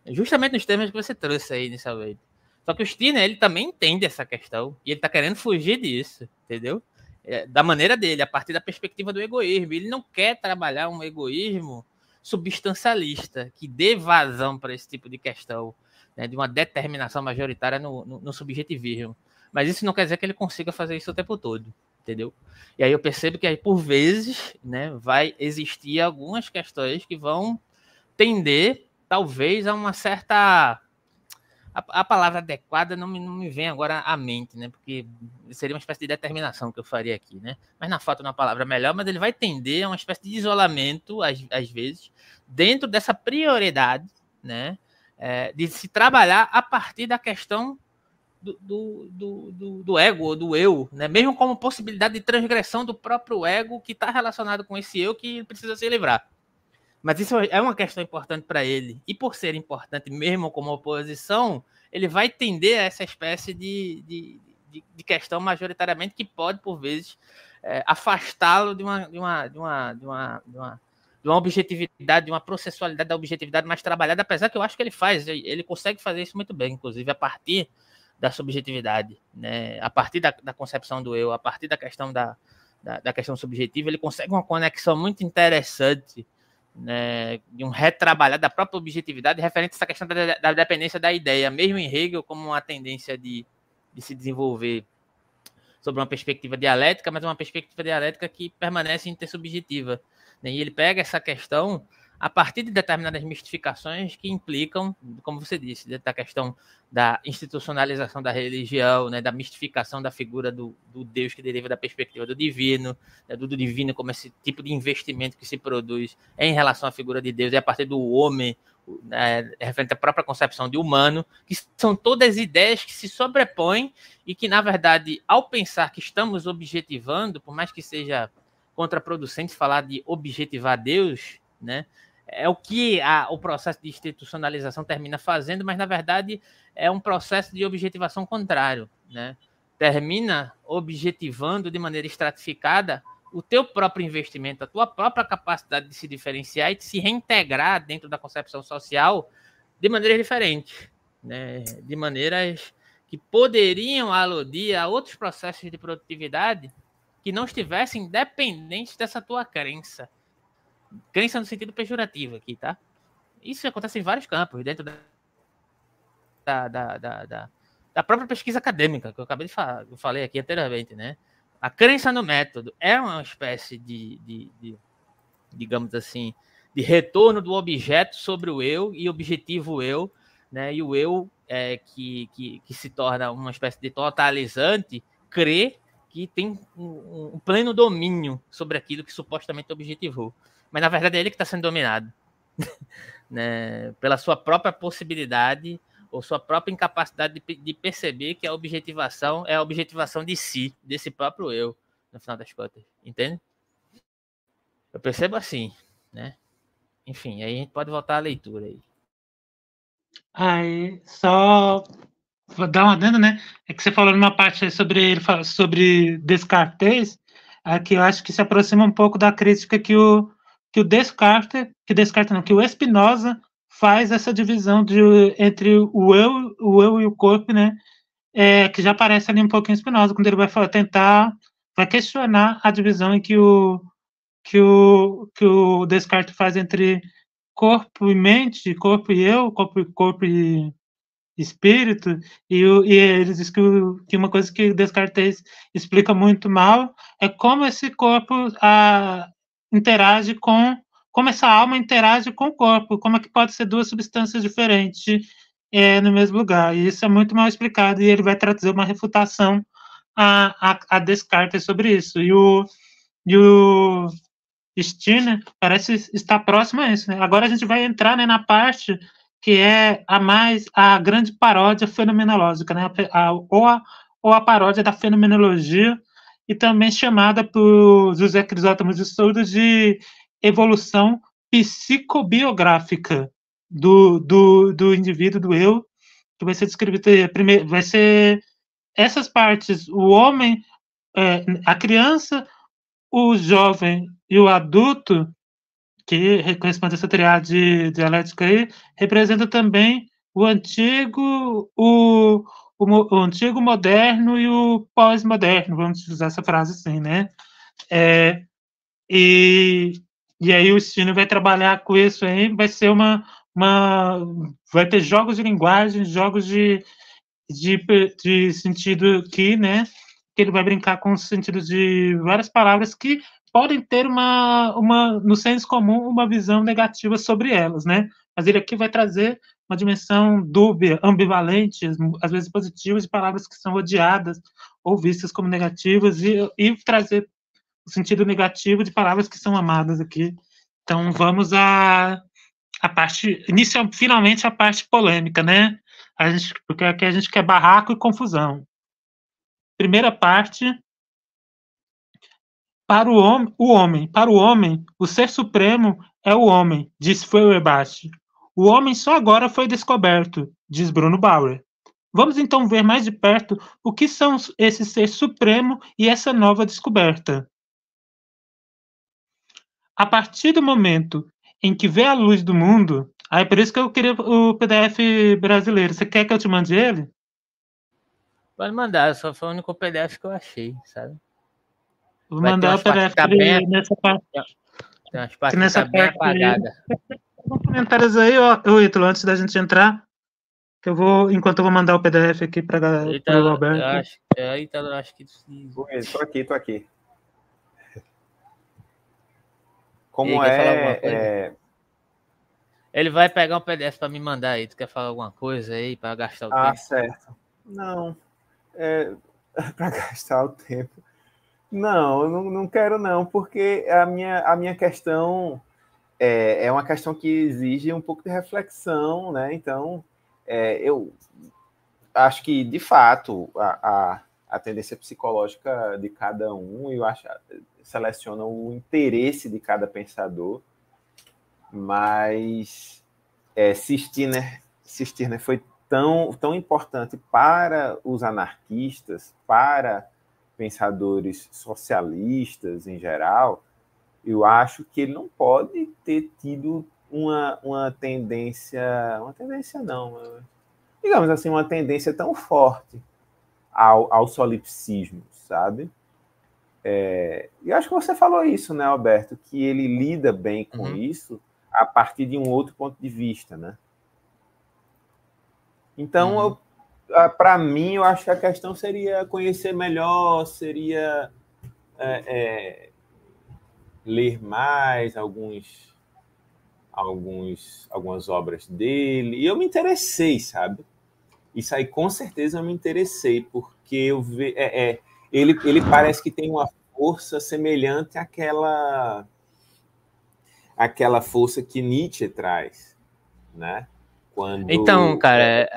Justamente nos termos que você trouxe aí inicialmente. Só que o Stirner, ele também entende essa questão e ele está querendo fugir disso, entendeu? Da maneira dele, a partir da perspectiva do egoísmo. Ele não quer trabalhar um egoísmo substancialista que dê vazão para esse tipo de questão, né, de uma determinação majoritária no subjetivismo. Mas isso não quer dizer que ele consiga fazer isso o tempo todo, entendeu? E aí eu percebo que aí, por vezes, né, vai existir algumas questões que vão tender, talvez, a uma certa... A palavra adequada não me vem agora à mente, né? Porque seria uma espécie de determinação que eu faria aqui, né? Mas na falta de uma palavra melhor, mas ele vai tender a uma espécie de isolamento, às vezes, dentro dessa prioridade, né? De se trabalhar a partir da questão do ego, ou do eu, né? Mesmo como possibilidade de transgressão do próprio ego que está relacionado com esse eu que precisa se livrar. Mas isso é uma questão importante para ele. E por ser importante mesmo como oposição, ele vai tender a essa espécie de questão majoritariamente que pode, por vezes, afastá-lo de uma objetividade, de uma processualidade da objetividade mais trabalhada, apesar que eu acho que ele consegue fazer isso muito bem, inclusive a partir da subjetividade, né? A partir da concepção do eu, a partir da questão da questão subjetiva, ele consegue uma conexão muito interessante, né, de um retrabalhar da própria objetividade referente a essa questão da dependência da ideia, mesmo em Hegel como uma tendência de se desenvolver sobre uma perspectiva dialética, mas uma perspectiva dialética que permanece intersubjetiva, né? E ele pega essa questão a partir de determinadas mistificações que implicam, como você disse, da questão da institucionalização da religião, né, da mistificação da figura do Deus que deriva da perspectiva do divino, né, do divino como esse tipo de investimento que se produz em relação à figura de Deus, e a partir do homem, né, referente à própria concepção de humano, que são todas ideias que se sobrepõem e que, na verdade, ao pensar que estamos objetivando, por mais que seja contraproducente falar de objetivar Deus, né, é o que o processo de institucionalização termina fazendo, mas, na verdade, é um processo de objetivação contrário, né? Termina objetivando de maneira estratificada o teu próprio investimento, a tua própria capacidade de se diferenciar e de se reintegrar dentro da concepção social de maneiras diferentes, né? De maneiras que poderiam aludir a outros processos de produtividade que não estivessem dependentes dessa tua crença. Crença no sentido pejorativo aqui, tá? Isso acontece em vários campos, dentro da própria pesquisa acadêmica, que eu acabei de falar, eu falei aqui anteriormente, né? A crença no método é uma espécie de digamos assim, de retorno do objeto sobre o eu e objetivo eu, né? E o eu que se torna uma espécie de totalizante, crê que tem um pleno domínio sobre aquilo que supostamente objetivou. Mas, na verdade, é ele que está sendo dominado, né, pela sua própria possibilidade ou sua própria incapacidade de perceber que a objetivação é a objetivação de si, desse próprio eu, no final das contas. Entende? Eu percebo assim, né? Enfim, aí a gente pode voltar à leitura aí. Aí, só vou dar uma adendo, né? É que você falou numa parte sobre Descartes, aqui eu acho que se aproxima um pouco da crítica que o Descartes, que o Spinoza faz essa divisão entre o eu e o corpo, né? Que já aparece ali um pouquinho Spinoza, quando ele vai vai questionar a divisão em que o Descartes faz entre corpo e mente, corpo e eu, corpo e espírito, e eles dizem que uma coisa que Descartes explica muito mal é como esse corpo interage como essa alma interage com o corpo, como é que pode ser duas substâncias diferentes no mesmo lugar, e isso é muito mal explicado, e ele vai trazer uma refutação a Descartes sobre isso, e o Stirner parece estar próximo a isso, né? Agora a gente vai entrar, né, na parte que é a grande paródia fenomenológica, né? Ou a paródia da fenomenologia, e também chamada por José Crisóstomo de Souza de evolução psicobiográfica do indivíduo, do eu, que vai ser descrito primeiro, vai ser essas partes, o homem, a criança, o jovem e o adulto, que corresponde a essa triade dialética aí, representa também o antigo, o antigo moderno e o pós-moderno, vamos usar essa frase assim, né? E aí o Stirner vai trabalhar com isso aí, vai ser vai ter jogos de linguagem, jogos de sentido aqui, né? Que ele vai brincar com os sentidos de várias palavras que podem ter no senso comum, uma visão negativa sobre elas, né? Mas ele aqui vai trazer uma dimensão dúbia, ambivalente, às vezes positiva, de palavras que são odiadas ou vistas como negativas, e trazer o sentido negativo de palavras que são amadas aqui. Então, vamos à parte, finalmente, a parte polêmica, né? Porque aqui a gente quer barraco e confusão. Primeira parte. Para o homem, o ser supremo é o homem, diz Feuerbach. O homem só agora foi descoberto, diz Bruno Bauer. Vamos então ver mais de perto o que são esse ser supremo e essa nova descoberta. A partir do momento em que vê a luz do mundo, é por isso que eu queria o PDF brasileiro. Você quer que eu te mande ele? Pode mandar, só foi o único PDF que eu achei, sabe? Vou mandar o PDF nessa parte. Tem umas partes que tá bem apagada. Alguns comentários aí, ó, Ítalo, antes da gente entrar, que enquanto eu vou mandar o PDF aqui para o Alberto. Eu acho que Tô aqui. Como é... Ele vai pegar um PDF para me mandar aí. Tu quer falar alguma coisa aí para gastar o tempo? Certo. Não, para gastar o tempo. Não, eu não quero não, porque a minha questão é uma questão que exige um pouco de reflexão, né? Então, eu acho que, de fato, a tendência psicológica de cada um, eu acho, seleciona o interesse de cada pensador, mas se Stirner foi tão importante para os anarquistas, para pensadores socialistas em geral, eu acho que ele não pode ter tido uma tendência não, digamos assim, uma tendência tão forte ao solipsismo, sabe? E acho que você falou isso, né, Alberto, que ele lida bem com isso a partir de um outro ponto de vista, né? Então, para mim, eu acho que a questão seria conhecer melhor, seria ler mais algumas obras dele. E eu me interessei, sabe? Isso aí, com certeza, eu me interessei, porque ele parece que tem uma força semelhante àquela força que Nietzsche traz, né? Então, cara,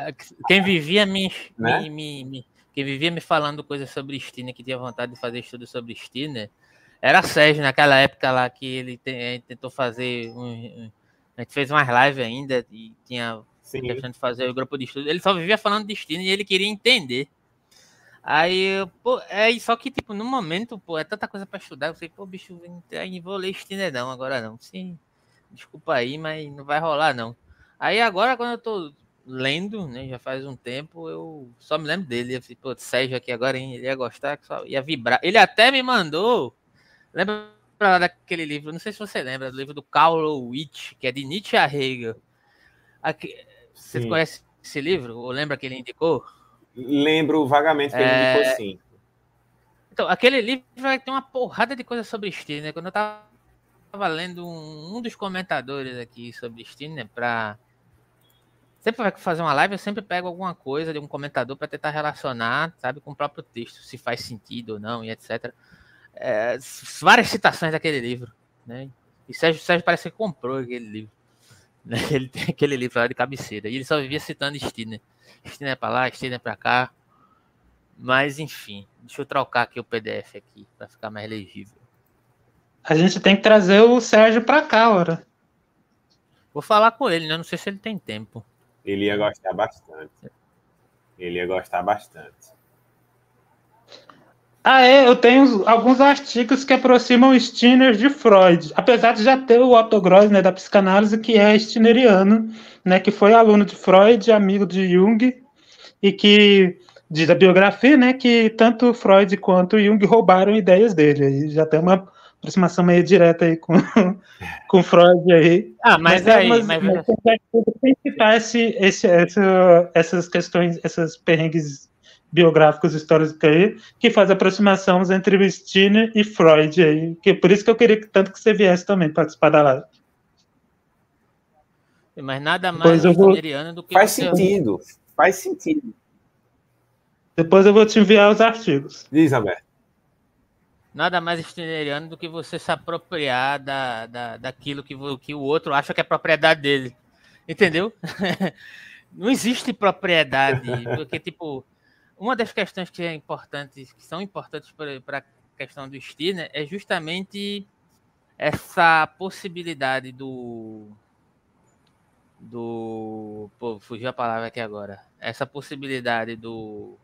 quem vivia quem vivia me falando coisas sobre Stirner, que tinha vontade de fazer estudo sobre Stirner, era Sérgio, naquela época lá que ele tentou fazer a gente fez umas lives ainda e tinha questão de fazer o grupo de estudo. Ele só vivia falando de Stirner e ele queria entender. Aí, só que, tipo, no momento, é tanta coisa pra estudar. Eu falei, bicho, vou ler Stirner não, agora não. Sim, desculpa aí, mas não vai rolar, não. Aí agora, quando eu tô lendo, né, já faz um tempo, eu só me lembro dele. Eu falei, Sérgio aqui agora, hein, ele ia gostar, que só ia vibrar. Ele até me mandou, lembra daquele livro, não sei se você lembra, do livro do Karl Witt, que é de Nietzsche a Hegel. Você conhece esse livro? Ou lembra que ele indicou? Lembro vagamente que ele indicou, sim. Então, aquele livro vai ter uma porrada de coisa sobre Stirner. Quando eu tava lendo um dos comentadores aqui sobre Stirner, sempre vai fazer uma live, eu sempre pego alguma coisa de um comentador para tentar relacionar, sabe, com o próprio texto, se faz sentido ou não, e etc. Várias citações daquele livro, né? E Sérgio parece que comprou aquele livro. Né? Ele tem aquele livro lá de cabeceira. E ele só vivia citando Stirner. Stirner pra lá, Stirner pra cá. Mas, enfim. Deixa eu trocar aqui o PDF aqui, pra ficar mais legível. A gente tem que trazer o Sérgio pra cá, ora. Vou falar com ele, né? Não sei se ele tem tempo. Ele ia gostar bastante. Eu tenho alguns artigos que aproximam Stirner de Freud, apesar de já ter o Otto Gross, né, da psicanálise, que é stirneriano, né, que foi aluno de Freud, amigo de Jung, e que diz a biografia, né, que tanto Freud quanto Jung roubaram ideias dele. Aí já tem uma aproximação meio direta aí com Freud aí. Mas tem que citar essas questões, esses perrengues biográficos históricos aí, que faz aproximações entre o Stirner e Freud aí, que por isso que eu queria tanto que você viesse também participar da live. Mas nada mais stirneriano do que faz sentido. Depois eu vou te enviar os artigos. Diz, Alberto. Nada mais stirneriano do que você se apropriar daquilo que o outro acha que é propriedade dele. Entendeu? Não existe propriedade, porque, tipo, uma das questões que são importantes para a questão do Stirner é justamente essa possibilidade fugiu a palavra aqui agora. Essa possibilidade do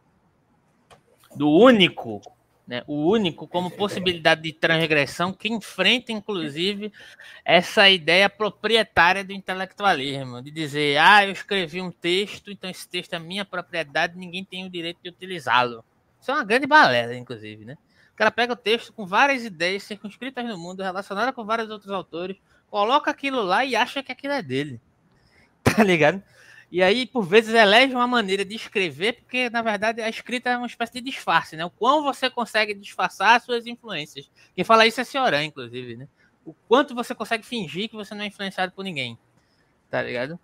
único né? O único como possibilidade de transgressão que enfrenta, inclusive, essa ideia proprietária do intelectualismo, de dizer, eu escrevi um texto, então esse texto é minha propriedade, ninguém tem o direito de utilizá-lo. Isso é uma grande balela, inclusive, né? O cara pega o texto com várias ideias circunscritas no mundo, relacionadas com vários outros autores, coloca aquilo lá e acha que aquilo é dele. Tá ligado? E aí, por vezes, elege uma maneira de escrever, porque, na verdade, a escrita é uma espécie de disfarce, né? O quão você consegue disfarçar as suas influências. Quem fala isso é Cioran, inclusive, né? O quanto você consegue fingir que você não é influenciado por ninguém. Tá ligado?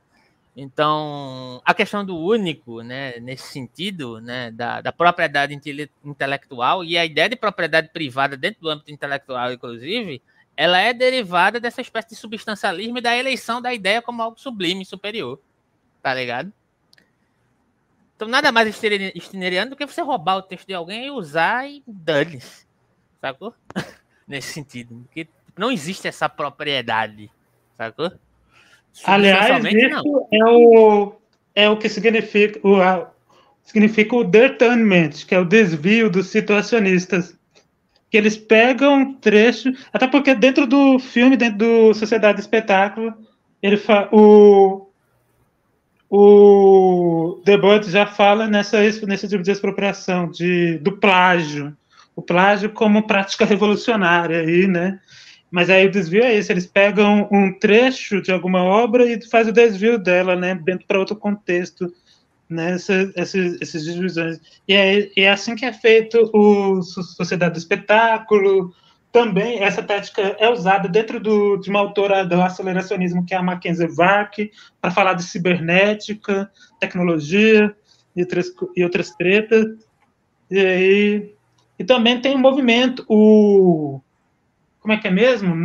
Então, a questão do único, né, nesse sentido, né, da propriedade intelectual e a ideia de propriedade privada dentro do âmbito intelectual, inclusive, ela é derivada dessa espécie de substancialismo e da eleição da ideia como algo sublime, superior. Tá ligado? Então, nada mais stineriano do que você roubar o texto de alguém e usar e dane-se. Sacou? Nesse sentido. Porque não existe essa propriedade. Sacou? Aliás, isso é o que significa o deturnement, que é o desvio dos situacionistas. Que eles pegam um trecho, até porque dentro do filme, dentro do Sociedade do Espetáculo, o Debord já fala nesse tipo de expropriação, do plágio. O plágio como prática revolucionária aí, né? Mas aí o desvio é esse, eles pegam um trecho de alguma obra e faz o desvio dela, né? Dentro para outro contexto, né? Essas divisões. E é assim que é feito o Sociedade do Espetáculo. Também essa tática é usada dentro de uma autora do aceleracionismo, que é a Mackenzie Wark, para falar de cibernética, tecnologia e outras tretas. E também tem um movimento, como é que é mesmo?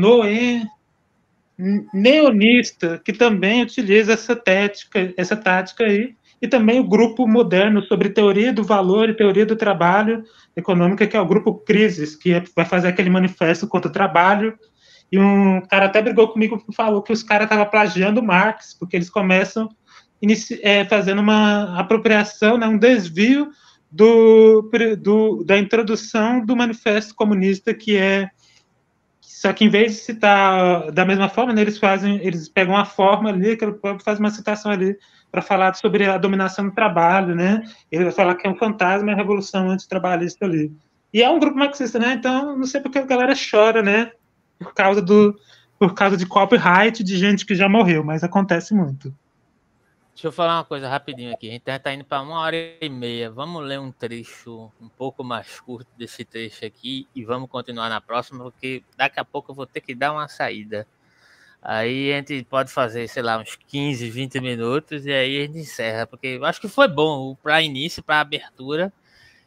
Neonista, que também utiliza essa tática aí, e também o grupo moderno sobre teoria do valor e teoria do trabalho econômica, que é o grupo Crises, que vai fazer aquele manifesto contra o trabalho, e um cara até brigou comigo e falou que os caras estavam plagiando Marx, porque eles começam fazendo uma apropriação, né, um desvio da introdução do manifesto comunista, só que em vez de citar da mesma forma, né, eles pegam uma forma ali, que ele faz uma citação ali para falar sobre a dominação do trabalho, né? Ele vai falar que é um fantasma e a revolução antitrabalhista ali. E é um grupo marxista, né? Então, não sei porque a galera chora, né? Por causa de copyright de gente que já morreu, mas acontece muito. Deixa eu falar uma coisa rapidinho aqui. A gente está indo para 1h30. Vamos ler um trecho um pouco mais curto desse trecho aqui e vamos continuar na próxima, porque daqui a pouco eu vou ter que dar uma saída. Aí a gente pode fazer, sei lá, uns 15, 20 minutos e aí a gente encerra, porque eu acho que foi bom para início, para abertura.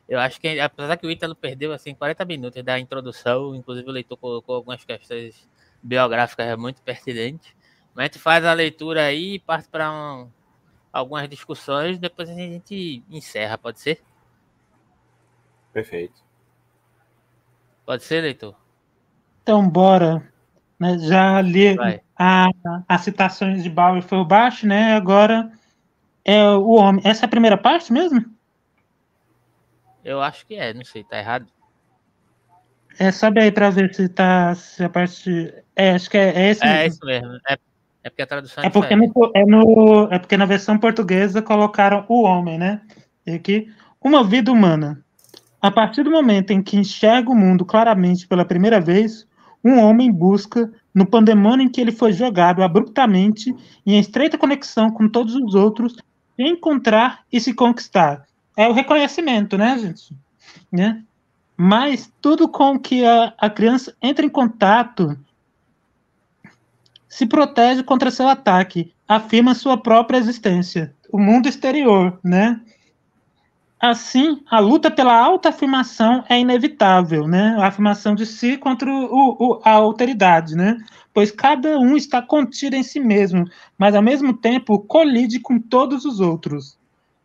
Eu acho que, apesar que o Ítalo perdeu assim 40 minutos da introdução, inclusive o leitor colocou algumas questões biográficas muito pertinentes, mas a gente faz a leitura aí e parte para algumas discussões, depois a gente encerra, pode ser? Perfeito. Pode ser, leitor? Então, bora. Né? Já li as citações de Bauer foi o baixo, né? Agora é o homem. Essa é a primeira parte mesmo? Eu acho que não sei, tá errado. Sobe aí para ver se a parte. Acho que é esse mesmo. É isso mesmo. É porque a tradução é porque na versão portuguesa colocaram o homem, né? E aqui, uma vida humana. A partir do momento em que enxerga o mundo claramente pela primeira vez, um homem busca, no pandemônio em que ele foi jogado abruptamente e em estreita conexão com todos os outros, se encontrar e se conquistar. É o reconhecimento, né, gente? Né? Mas tudo com que a criança entra em contato se protege contra seu ataque, afirma sua própria existência, o mundo exterior, né? Assim, a luta pela autoafirmação é inevitável, né? A afirmação de si contra a alteridade, né? Pois cada um está contido em si mesmo, mas ao mesmo tempo colide com todos os outros.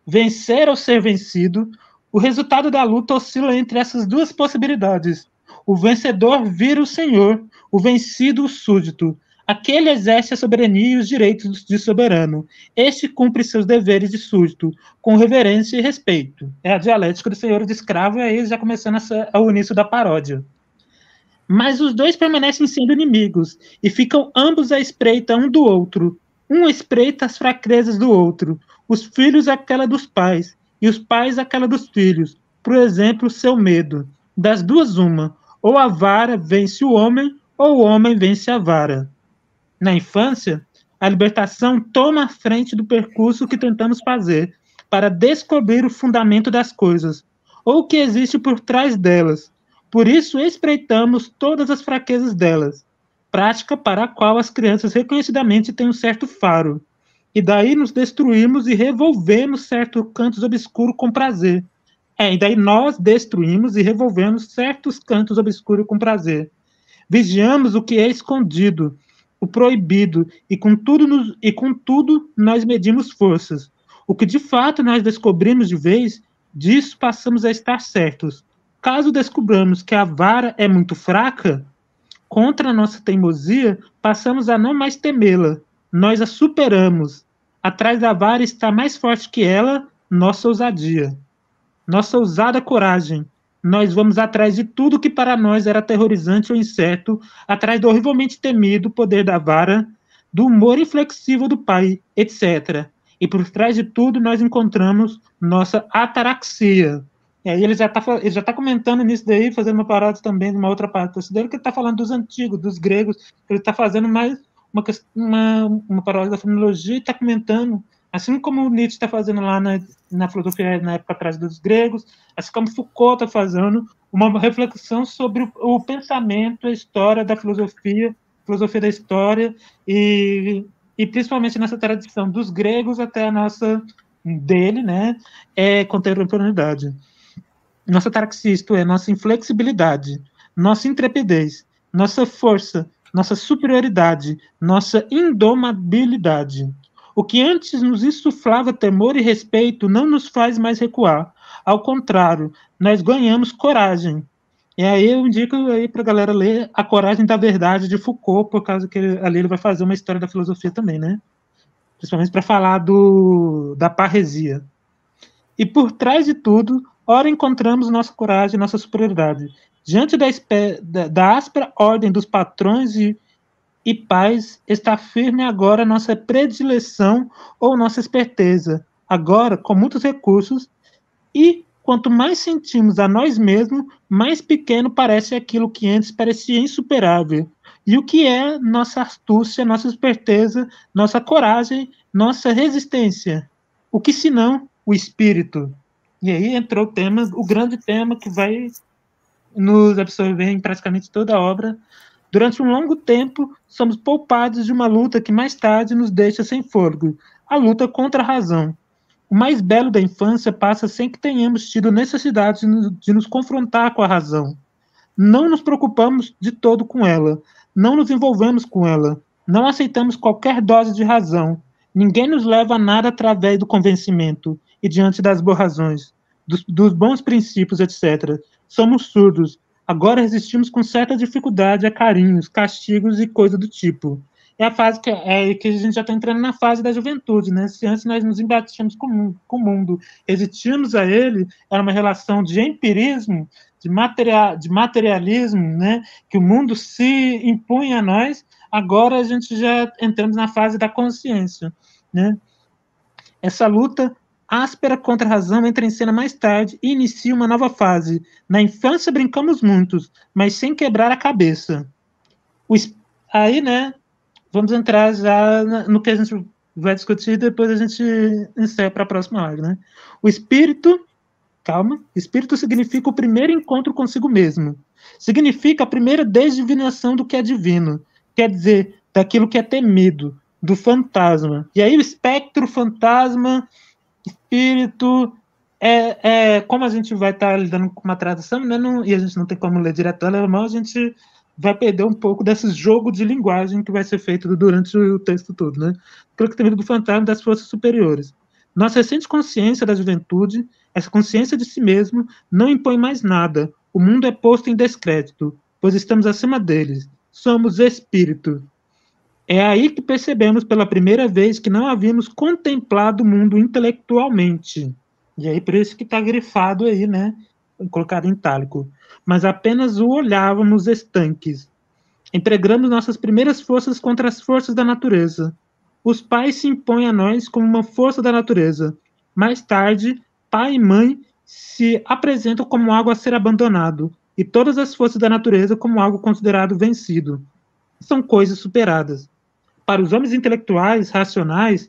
Vencer ou ser vencido, o resultado da luta oscila entre essas duas possibilidades. O vencedor vira o senhor, o vencido o súdito. Aquele exerce a soberania e os direitos de soberano. Este cumpre seus deveres de súdito, com reverência e respeito. É a dialética do senhor e do escravo, e aí já começando o início da paródia. Mas os dois permanecem sendo inimigos, e ficam ambos à espreita um do outro. Um espreita as fraquezas do outro, os filhos aquela dos pais, e os pais aquela dos filhos. Por exemplo, seu medo. Das duas, uma. Ou a vara vence o homem, ou o homem vence a vara. Na infância, a libertação toma a frente do percurso que tentamos fazer para descobrir o fundamento das coisas, ou o que existe por trás delas. Por isso, espreitamos todas as fraquezas delas, prática para a qual as crianças reconhecidamente têm um certo faro. E daí nos destruímos e revolvemos certos cantos obscuros com prazer. E daí nós destruímos e revolvemos certos cantos obscuros com prazer. Vigiamos o que é escondido, o proibido, e com tudo nós medimos forças. O que de fato nós descobrimos de vez, disso passamos a estar certos. Caso descobramos que a vara é muito fraca, contra a nossa teimosia, passamos a não mais temê-la. Nós a superamos. Atrás da vara está mais forte que ela, nossa ousadia. Nossa ousada coragem. Nós vamos atrás de tudo que para nós era aterrorizante ou incerto, atrás do horrivelmente temido poder da vara, do humor inflexível do pai, etc. E por trás de tudo nós encontramos nossa ataraxia. E aí ele já tá comentando nisso daí, fazendo uma paródia também de uma outra parte dele, que ele está falando dos antigos, dos gregos, ele está fazendo mais uma paródia da fenomenologia e está comentando, assim como o Nietzsche está fazendo lá na filosofia na época atrás dos gregos, assim como Foucault está fazendo uma reflexão sobre o pensamento, a história da filosofia da história, e principalmente nessa tradição dos gregos até a nossa dele, né, contemporaneidade. Nossa ataraxia, isto é, nossa inflexibilidade, nossa intrepidez, nossa força, nossa superioridade, nossa indomabilidade. O que antes nos insuflava temor e respeito não nos faz mais recuar. Ao contrário, nós ganhamos coragem. E aí eu indico aí para a galera ler A Coragem da Verdade, de Foucault, por causa que ali ele vai fazer uma história da filosofia também, né? Principalmente para falar da parresia. E por trás de tudo, ora encontramos nossa coragem, nossa superioridade. Diante da áspera ordem dos patrões e pais, está firme agora nossa predileção ou nossa esperteza, agora com muitos recursos, e quanto mais sentimos a nós mesmos, mais pequeno parece aquilo que antes parecia insuperável. E o que é nossa astúcia, nossa esperteza, nossa coragem, nossa resistência? O que senão o espírito? E aí entrou o grande tema que vai nos absorver em praticamente toda a obra. Durante um longo tempo, somos poupados de uma luta que mais tarde nos deixa sem fôlego, a luta contra a razão. O mais belo da infância passa sem que tenhamos tido necessidade de nos confrontar com a razão. Não nos preocupamos de todo com ela, não nos envolvemos com ela, não aceitamos qualquer dose de razão. Ninguém nos leva a nada através do convencimento e diante das boas razões, dos bons princípios, etc. Somos surdos. Agora resistimos com certa dificuldade a carinhos, castigos e coisa do tipo. É a fase que a gente já está entrando na fase da juventude, né? Se antes nós nos embatíamos com o mundo, resistimos a ele, era uma relação de empirismo, de materialismo, né? Que o mundo se impunha a nós, agora a gente já entramos na fase da consciência, né? Essa luta áspera contra a razão entra em cena mais tarde e inicia uma nova fase. Na infância brincamos muitos, mas sem quebrar a cabeça. Aí, né, vamos entrar já no que a gente vai discutir e depois a gente encerra para a próxima live, né? O espírito significa o primeiro encontro consigo mesmo. Significa a primeira desdivinação do que é divino. Quer dizer, daquilo que é temido, do fantasma. E aí o espectro, fantasma, espírito, como a gente vai estar lidando com uma tradução, né, e a gente não tem como ler direto no alemão, a gente vai perder um pouco desse jogo de linguagem que vai ser feito durante o texto todo, né? Aquilo que tem medo do fantasma das forças superiores. Nossa recente consciência da juventude, essa consciência de si mesmo, não impõe mais nada. O mundo é posto em descrédito, pois estamos acima deles. Somos espírito. É aí que percebemos pela primeira vez que não havíamos contemplado o mundo intelectualmente. E aí por isso que está grifado aí, né? Colocado em itálico. Mas apenas o olhávamos estanques. Empregamos nossas primeiras forças contra as forças da natureza. Os pais se impõem a nós como uma força da natureza. Mais tarde, pai e mãe se apresentam como algo a ser abandonado, e todas as forças da natureza como algo considerado vencido. São coisas superadas. Para os homens intelectuais, racionais,